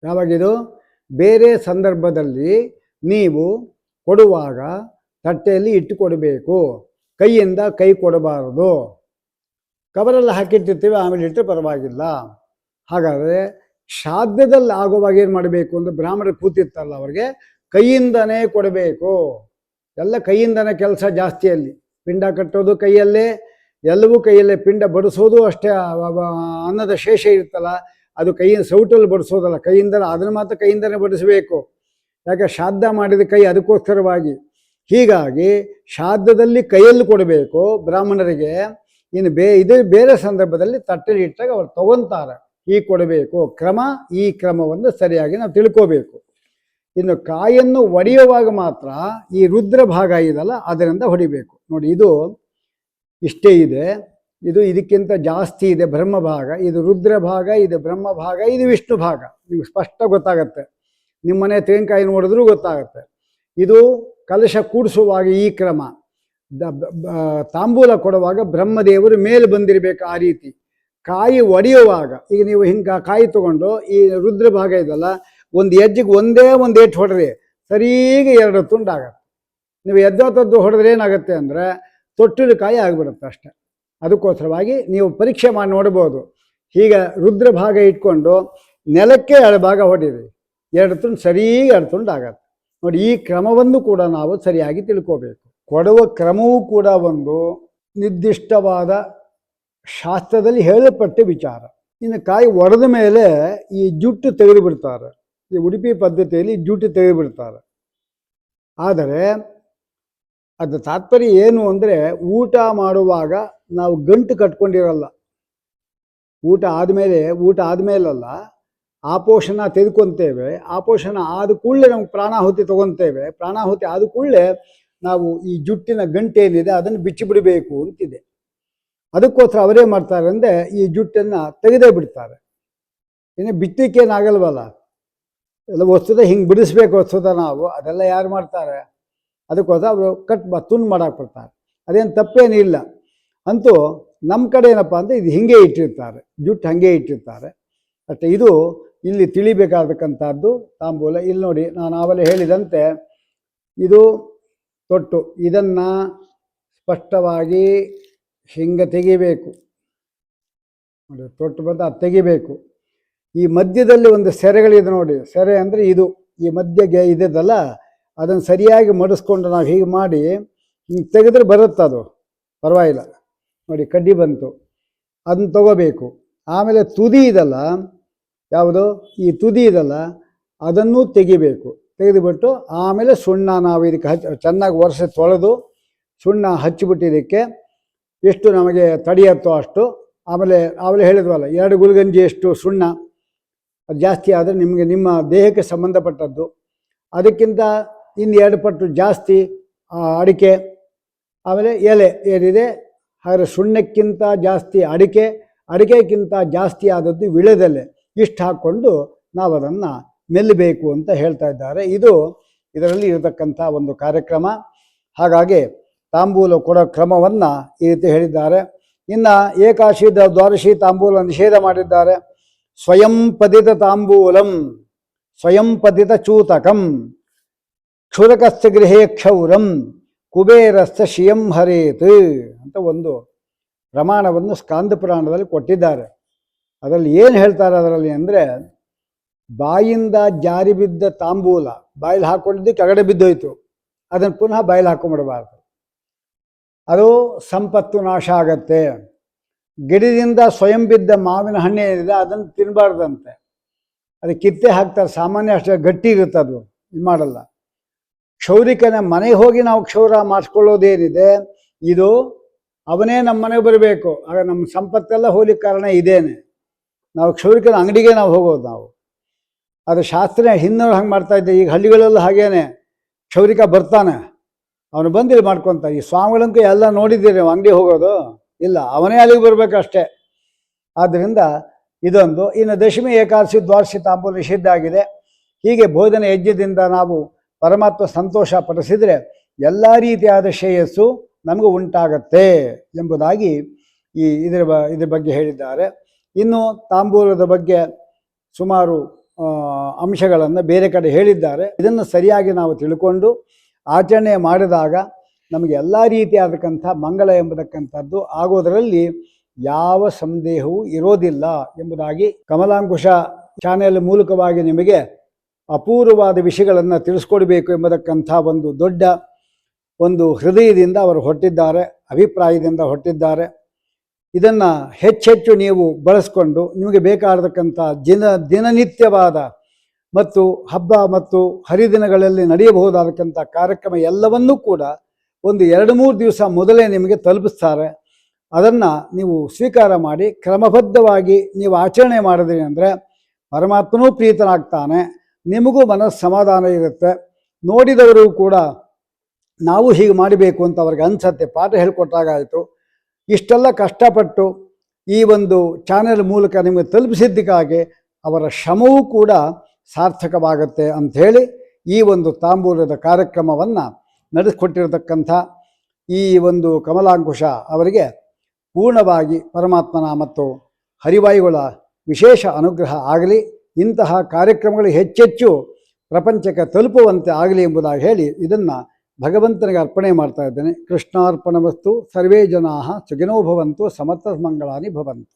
ಯಾವಾಗಿದು ಬೇರೆ ಸಂದರ್ಭದಲ್ಲಿ ನೀವು ಕೊಡುವಾಗ ತಟ್ಟೆಯಲ್ಲಿ ಇಟ್ಟು ಕೊಡಬೇಕು, ಕೈಯಿಂದ ಕೈ ಕೊಡಬಾರದು. ಕವರಲ್ಲಿ ಹಾಕಿಟ್ಟಿರ್ತೀವಿ, ಆಮೇಲೆ ಇಟ್ಟರೆ ಪರವಾಗಿಲ್ಲ. ಹಾಗಾದರೆ ಶ್ರಾದ್ದದಲ್ಲಿ ಆಗುವಾಗ ಏನು ಮಾಡಬೇಕು ಅಂದರೆ ಬ್ರಾಹ್ಮಣರು ಕೂತಿರ್ತಾರಲ್ಲ ಅವ್ರಿಗೆ ಕೈಯಿಂದನೇ ಕೊಡಬೇಕು. ಎಲ್ಲ ಕೈಯಿಂದನೇ ಕೆಲಸ ಜಾಸ್ತಿಯಲ್ಲಿ. ಪಿಂಡ ಕಟ್ಟೋದು ಕೈಯಲ್ಲೇ, ಎಲ್ಲವೂ ಕೈಯಲ್ಲೇ. ಪಿಂಡ ಬಡಿಸೋದು ಅಷ್ಟೇ, ಅನ್ನದ ಶೇಷ ಇರುತ್ತಲ್ಲ ಅದು ಕೈಯಿಂದ ಸೌಟಲ್ಲಿ ಬಡಿಸೋದಲ್ಲ, ಕೈಯಿಂದಲೇ. ಅದನ್ನು ಮಾತ್ರ ಕೈಯಿಂದನೇ ಬಡಿಸಬೇಕು. ಯಾಕೆ ಶ್ರಾದ್ದ ಮಾಡಿದ ಕೈ, ಅದಕ್ಕೋಸ್ಕರವಾಗಿ. ಹೀಗಾಗಿ ಶ್ರಾದ್ದದಲ್ಲಿ ಕೈಯಲ್ಲಿ ಕೊಡಬೇಕು ಬ್ರಾಹ್ಮಣರಿಗೆ. ಇನ್ನು ಇದು ಬೇರೆ ಸಂದರ್ಭದಲ್ಲಿ ತಟ್ಟೆಲಿ ಇಟ್ಟಾಗ ಅವ್ರು ತಗೊತಾರೆ. ಹೀಗೆ ಕೊಡಬೇಕು ಕ್ರಮ. ಈ ಕ್ರಮವನ್ನು ಸರಿಯಾಗಿ ನಾವು ತಿಳ್ಕೋಬೇಕು. ಇನ್ನು ಕಾಯನ್ನು ಒಡೆಯುವಾಗ ಮಾತ್ರ ಈ ರುದ್ರ ಭಾಗ ಇದಲ್ಲ ಅದರಿಂದ ಹೊಡಿಬೇಕು. ನೋಡಿ, ಇದು ಇಷ್ಟೇ ಇದೆ, ಇದು ಇದಕ್ಕಿಂತ ಜಾಸ್ತಿ ಇದೆ ಬ್ರಹ್ಮ ಭಾಗ. ಇದು ರುದ್ರ ಭಾಗ, ಇದು ಬ್ರಹ್ಮ ಭಾಗ, ಇದು ವಿಷ್ಣು ಭಾಗ. ನಿಮ್ಗೆ ಸ್ಪಷ್ಟ ಗೊತ್ತಾಗತ್ತೆ. ನಿಮ್ಮನೆ ತೆಂಗಿನಕಾಯಿ ನೋಡಿದ್ರೂ ಗೊತ್ತಾಗತ್ತೆ. ಇದು ಕಲಶ ಕೂಡಿಸುವಾಗ ಈ ಕ್ರಮ. ತಾಂಬೂಲ ಕೊಡುವಾಗ ಬ್ರಹ್ಮದೇವರು ಮೇಲೆ ಬಂದಿರಬೇಕು ಆ ರೀತಿ. ಕಾಯಿ ಒಡೆಯುವಾಗ ಈಗ ನೀವು ಹಿಂಗೆ ಕಾಯಿ ತಗೊಂಡು ಈ ರುದ್ರ ಭಾಗ ಇದಲ್ಲ, ಒಂದು ಹೆಜ್ಜೆಗೆ ಒಂದೇ ಒಂದು ಏಟು ಹೊಡೆದ್ರೆ ಸರಿಗೆ 2 ತುಂಡಾಗತ್ತೆ. ನೀವು ಎದ್ದೊತ್ತದ್ದು ಹೊಡೆದ್ರೆ ಏನಾಗುತ್ತೆ ಅಂದರೆ ತೊಟ್ಟಿಲು ಕಾಯಿ ಆಗಿಬಿಡುತ್ತೆ ಅಷ್ಟೆ. ಅದಕ್ಕೋಸ್ಕರವಾಗಿ ನೀವು ಪರೀಕ್ಷೆ ಮಾಡಿ ನೋಡ್ಬೋದು. ಹೀಗೆ ರುದ್ರ ಭಾಗ ಇಟ್ಕೊಂಡು ನೆಲಕ್ಕೆ 2 ಭಾಗ ಹೊಡೀರಿ, 2 ತುಂಡು ಸರಿಗೆ 2 ತುಂಡು ಆಗತ್ತೆ. ನೋಡಿ, ಈ ಕ್ರಮವನ್ನು ಕೂಡ ನಾವು ಸರಿಯಾಗಿ ತಿಳ್ಕೋಬೇಕು. ಕೊಡುವ ಕ್ರಮವೂ ಕೂಡ ಒಂದು ನಿರ್ದಿಷ್ಟವಾದ ಶಾಸ್ತ್ರದಲ್ಲಿ ಹೇಳಲ್ಪಟ್ಟ ವಿಚಾರ. ಇನ್ನು ಕಾಯಿ ಒಡೆದ ಮೇಲೆ ಈ ಜುಟ್ಟು ತೆಗೆದು ಬಿಡ್ತಾರೆ. ಈ ಉಡುಪಿ ಪದ್ಧತಿಯಲ್ಲಿ ಜುಟ್ಟು ತೆಗೆದು ಬಿಡ್ತಾರೆ. ಆದರೆ ಅದು ತಾತ್ಪರ್ಯ ಏನು ಅಂದರೆ ಊಟ ಮಾಡುವಾಗ ನಾವು ಗಂಟು ಕಟ್ಕೊಂಡಿರಲ್ಲ. ಊಟ ಆದಮೇಲಲ್ಲ, ಆಪೋಷಣ ತೆಗೆದುಕೊತೇವೆ. ಆಪೋಷಣ ಆದ ಕೂಡಲೇ ನಮ್ಗೆ ಪ್ರಾಣಾಹುತಿ ತೊಗೊತೇವೆ. ಪ್ರಾಣಾಹುತಿ ಆದ ಕೂಡಲೇ ನಾವು ಈ ಜುಟ್ಟಿನ ಗಂಟೇನಿದೆ ಅದನ್ನು ಬಿಚ್ಚಿಬಿಡಬೇಕು ಅಂತಿದೆ. ಅದಕ್ಕೋಸ್ಕರ ಅವರೇ ಮಾಡ್ತಾರೆ ಅಂದರೆ ಈ ಜುಟ್ಟನ್ನು ತೆಗೆದೇ ಬಿಡ್ತಾರೆ. ಇನ್ನು ಬಿತ್ತಕ್ಕೇನಾಗಲ್ವಲ್ಲ, ಎಲ್ಲ ವಸ್ತುದ ಹಿಂಗೆ ಬಿಡಿಸ್ಬೇಕು ವಸ್ತುದ ನಾವು. ಅದೆಲ್ಲ ಯಾರು ಮಾಡ್ತಾರೆ? ಅದಕ್ಕೋಸ್ಕರ ಅವರು ತುಂಡು ಮಾಡಕ್ಕೆ ಬರ್ತಾರೆ. ಅದೇನು ತಪ್ಪೇನಿಲ್ಲ. ಅಂತೂ ನಮ್ಮ ಕಡೆ ಏನಪ್ಪ ಅಂದರೆ ಇದು ಹಿಂಗೆ ಇಟ್ಟಿರ್ತಾರೆ, ಜುಟ್ಟು ಹಾಗೆ ಇಟ್ಟಿರ್ತಾರೆ ಅಷ್ಟೇ. ಇದು ಇಲ್ಲಿ ತಿಳಿಬೇಕಾಗತಕ್ಕಂಥದ್ದು ತಾಂಬೂಲ. ಇಲ್ಲಿ ನೋಡಿ, ನಾನು ಆವಲೇ ಹೇಳಿದಂತೆ ಇದು ತೊಟ್ಟು, ಇದನ್ನು ಸ್ಪಷ್ಟವಾಗಿ ಹಿಂಗೆ ತೆಗಿಬೇಕು. ನೋಡಿ, ತೊಟ್ಟು ಬಂದು ಅದು ತೆಗಿಬೇಕು. ಈ ಮಧ್ಯದಲ್ಲಿ ಒಂದು ಸೆರೆಗಳಿದೆ ನೋಡಿ, ಸೆರೆ ಅಂದರೆ ಇದು ಈ ಮಧ್ಯಗೆ ಇದೆದಲ್ಲ, ಅದನ್ನು ಸರಿಯಾಗಿ ಮಡಿಸ್ಕೊಂಡು ನಾವು ಹೀಗೆ ಮಾಡಿ ಹಿಂಗೆ ತೆಗೆದ್ರೆ ಬರುತ್ತೆ, ಅದು ಪರವಾಗಿಲ್ಲ. ನೋಡಿ, ಕಡ್ಡಿ ಬಂತು, ಅದನ್ನು ತಗೋಬೇಕು. ಆಮೇಲೆ ತುದಿ ಇದಲ್ಲ, ಯಾವುದು ಈ ತುದಿ ಇದಲ್ಲ, ಅದನ್ನು ತೆಗಿಬೇಕು. ತೆಗೆದುಬಿಟ್ಟು ಆಮೇಲೆ ಸುಣ್ಣ ನಾವು ಇದಕ್ಕೆ ಚೆನ್ನಾಗಿ ಒರೆಸಿ ತೊಳೆದು ಸುಣ್ಣ ಹಚ್ಚಿಬಿಟ್ಟಿದ್ದಕ್ಕೆ ಎಷ್ಟು ನಮಗೆ ತಡೆಯುತ್ತೋ ಅಷ್ಟು. ಆಮೇಲೆ ಹೇಳಿದ್ವಲ್ಲ 2 ಗುಲ್ಗಂಜಿಯಷ್ಟು ಸುಣ್ಣ, ಅದು ಜಾಸ್ತಿ ಆದರೆ ನಿಮಗೆ ನಿಮ್ಮ ದೇಹಕ್ಕೆ ಸಂಬಂಧಪಟ್ಟದ್ದು. ಅದಕ್ಕಿಂತ ಇನ್ನು 2 ಪಟ್ಟು ಜಾಸ್ತಿ ಅಡಿಕೆ, ಆಮೇಲೆ ಎಲೆ ಏನಿದೆ. ಹಾಗೆ ಸುಣ್ಣಕ್ಕಿಂತ ಜಾಸ್ತಿ ಅಡಿಕೆ, ಅಡಿಕೆಗಿಂತ ಜಾಸ್ತಿ ಆದದ್ದು ವಿಳೆದೆಲೆ. ಇಷ್ಟು ಹಾಕ್ಕೊಂಡು ನಾವು ಅದನ್ನು ಮೆಲ್ಲಬೇಕು ಅಂತ ಹೇಳ್ತಾ ಇದ್ದಾರೆ. ಇದು ಇದರಲ್ಲಿ ಇರತಕ್ಕಂಥ ಒಂದು ಕಾರ್ಯಕ್ರಮ. ಹಾಗಾಗಿ ತಾಂಬೂಲ ಕೊಡೋ ಕ್ರಮವನ್ನು ಈ ರೀತಿ ಹೇಳಿದ್ದಾರೆ. ಇನ್ನು ಏಕಾಶಿ ದ್ವಾದಶಿ ತಾಂಬೂಲ ನಿಷೇಧ ಮಾಡಿದ್ದಾರೆ. ಸ್ವಯಂ ಪದಿತ ತಾಂಬೂಲಂ ಸ್ವಯಂ ಪದಿತ ಚೂತಕಂ ಕ್ಷುರಕಸ್ಥ ಗೃಹೇ ಕ್ಷೌರಂ ಕುಬೇರಸ್ಥ ಶಿಯಂ ಹರೇತ್ ಅಂತ ಒಂದು ಪ್ರಮಾಣವನ್ನು ಸ್ಕಾಂದ ಪುರಾಣದಲ್ಲಿ ಕೊಟ್ಟಿದ್ದಾರೆ. ಅದರಲ್ಲಿ ಏನು ಹೇಳ್ತಾರೆ ಅದರಲ್ಲಿ ಅಂದರೆ, ಬಾಯಿಂದ ಜಾರಿ ಬಿದ್ದ ತಾಂಬೂಲ ಬಾಯಲ್ಲಿ ಹಾಕ್ಕೊಂಡಿದ್ದು ಕೆಳಗಡೆ ಬಿದ್ದೋಯ್ತು, ಅದನ್ನು ಪುನಃ ಬಾಯಲ್ಲಿ ಹಾಕೊಂಡ್ಬಿಡಬಾರ್ದು. ಅದು ಸಂಪತ್ತು ನಾಶ ಆಗತ್ತೆ. ಗಿಡದಿಂದ ಸ್ವಯಂ ಬಿದ್ದ ಮಾವಿನ ಹಣ್ಣು ಏನಿದೆ ಅದನ್ನು ತಿನ್ನಬಾರ್ದಂತೆ, ಅದು ಕಿತ್ತೆ ಹಾಕ್ತಾರೆ. ಸಾಮಾನ್ಯ ಅಷ್ಟೇ ಗಟ್ಟಿ ಇರುತ್ತೆ, ಅದು ಇದು ಮಾಡಲ್ಲ. ಕ್ಷೌರಿಕನ ಮನೆಗೆ ಹೋಗಿ ನಾವು ಕ್ಷೌರ ಮಾಡಿಸ್ಕೊಳ್ಳೋದೇನಿದೆ, ಇದು ಅವನೇ ನಮ್ಮ ಮನೆಗೆ ಬರಬೇಕು, ಆಗ ನಮ್ಮ ಸಂಪತ್ತೆಲ್ಲ ಹೋಗ್ಲಿಕ್ಕೆ ಕಾರಣ ಇದೇನೆ. ನಾವು ಕ್ಷೌರಿಕನ ಅಂಗಡಿಗೆ ನಾವು ಹೋಗೋದು. ನಾವು ಅದು ಶಾಸ್ತ್ರ ಹಿಂದೂ ಹಂಗೆ ಮಾಡ್ತಾ ಇದ್ದೆ. ಈಗ ಹಳ್ಳಿಗಳೆಲ್ಲ ಹಾಗೇನೆ, ಕ್ಷೌರಿಕ ಬರ್ತಾನೆ, ಅವನು ಬಂದಿಲ್ಲಿ ಮಾಡ್ಕೊತ. ಈ ಸ್ವಾಮಿಗಳಂತೂ ಎಲ್ಲ ನೋಡಿದ್ದೀರಿ ನೀವು, ಅಂಗಡಿ ಹೋಗೋದು ಇಲ್ಲ, ಅವನೇ ಅಲ್ಲಿಗೆ ಬರಬೇಕಷ್ಟೇ. ಆದ್ದರಿಂದ ಇದೊಂದು. ಇನ್ನು ದಶಮಿ, ಏಕಾದಶಿ, ದ್ವಾದಶಿ ತಾಂಬೂಲ ನಿಷಿದ್ಧ ಆಗಿದೆ. ಹೀಗೆ ಭೋಜನ ಯಜ್ಞದಿಂದ ನಾವು ಪರಮಾತ್ಮ ಸಂತೋಷ ಪಡಿಸಿದರೆ ಎಲ್ಲ ರೀತಿಯಾದ ಶ್ರೇಯಸ್ಸು ನಮಗೂ ಉಂಟಾಗತ್ತೆ ಎಂಬುದಾಗಿ ಇದರ ಬಗ್ಗೆ ಹೇಳಿದ್ದಾರೆ. ಇನ್ನು ತಾಂಬೂಲದ ಬಗ್ಗೆ ಸುಮಾರು ಅಂಶಗಳನ್ನು ಬೇರೆ ಕಡೆ ಹೇಳಿದ್ದಾರೆ. ಇದನ್ನು ಸರಿಯಾಗಿ ನಾವು ತಿಳ್ಕೊಂಡು ಆಚರಣೆ ಮಾಡಿದಾಗ ನಮಗೆ ಎಲ್ಲ ರೀತಿಯಾದಕ್ಕಂಥ ಮಂಗಳ ಎಂಬತಕ್ಕಂಥದ್ದು ಆಗೋದರಲ್ಲಿ ಯಾವ ಸಂದೇಹವೂ ಇರೋದಿಲ್ಲ ಎಂಬುದಾಗಿ ಕಮಲಾಂಕುಶ ಚಾನೆಲ್ ಮೂಲಕವಾಗಿ ನಿಮಗೆ ಅಪೂರ್ವವಾದ ವಿಷಯಗಳನ್ನು ತಿಳಿಸ್ಕೊಡ್ಬೇಕು ಎಂಬತಕ್ಕಂಥ ಒಂದು ದೊಡ್ಡ ಒಂದು ಹೃದಯದಿಂದ ಅವರು ಹೊರಟಿದ್ದಾರೆ, ಅಭಿಪ್ರಾಯದಿಂದ ಹೊರಟಿದ್ದಾರೆ. ಇದನ್ನು ಹೆಚ್ಚೆಚ್ಚು ನೀವು ಬಳಸ್ಕೊಂಡು ನಿಮಗೆ ಬೇಕಾದಕ್ಕಂಥ ದಿನನಿತ್ಯವಾದ ಮತ್ತು ಹಬ್ಬ ಮತ್ತು ಹರಿದಿನಗಳಲ್ಲಿ ನಡೆಯಬಹುದಾದಕ್ಕಂಥ ಕಾರ್ಯಕ್ರಮ ಎಲ್ಲವನ್ನೂ ಕೂಡ ಒಂದು 2-3 ದಿವಸ ಮೊದಲೇ ನಿಮಗೆ ತಲುಪಿಸ್ತಾರೆ. ಅದನ್ನು ನೀವು ಸ್ವೀಕಾರ ಮಾಡಿ ಕ್ರಮಬದ್ಧವಾಗಿ ನೀವು ಆಚರಣೆ ಮಾಡಿದ್ರಿ ಅಂದರೆ ಪರಮಾತ್ಮನೂ ಪ್ರೀತನಾಗ್ತಾನೆ, ನಿಮಗೂ ಮನಸ್ಸು ಸಮಾಧಾನ ಇರುತ್ತೆ. ನೋಡಿದವರು ಕೂಡ ನಾವು ಹೀಗೆ ಮಾಡಬೇಕು ಅಂತ ಅವ್ರಿಗೆ ಅನಿಸತ್ತೆ. ಪಾಠ ಹೇಳಿಕೊಟ್ಟಾಗಾಯಿತು. ಇಷ್ಟೆಲ್ಲ ಕಷ್ಟಪಟ್ಟು ಈ ಒಂದು ಚಾನೆಲ್ ಮೂಲಕ ನಿಮಗೆ ತಲುಪಿಸಿದ್ದಕ್ಕಾಗಿ ಅವರ ಶ್ರಮವೂ ಕೂಡ ಸಾರ್ಥಕವಾಗುತ್ತೆ ಅಂಥೇಳಿ ಈ ಒಂದು ತಾಂಬೂಲದ ಕಾರ್ಯಕ್ರಮವನ್ನು ನಡೆಸಿಕೊಟ್ಟಿರತಕ್ಕಂಥ ಈ ಒಂದು ಕಮಲಾಂಕುಶ ಅವರಿಗೆ ಪೂರ್ಣವಾಗಿ ಪರಮಾತ್ಮನ ಮತ್ತು ಹರಿವಾಯುಗಳ ವಿಶೇಷ ಅನುಗ್ರಹ ಆಗಲಿ. ಇಂತಹ ಕಾರ್ಯಕ್ರಮಗಳು ಹೆಚ್ಚೆಚ್ಚು ಪ್ರಪಂಚಕ್ಕೆ ತಲುಪುವಂತೆ ಆಗಲಿ ಎಂಬುದಾಗಿ ಹೇಳಿ ಇದನ್ನು ಭಗವಂತನಿಗೆ ಅರ್ಪಣೆ ಮಾಡ್ತಾ ಇದ್ದೇನೆ. ಕೃಷ್ಣಾರ್ಪಣಮಸ್ತು. ಸರ್ವೇ ಜನಾಃ ಸುಖಿನೋ ಭವಂತು. ಸಮಸ್ತ ಮಂಗಳಾನಿ ಭವಂತು.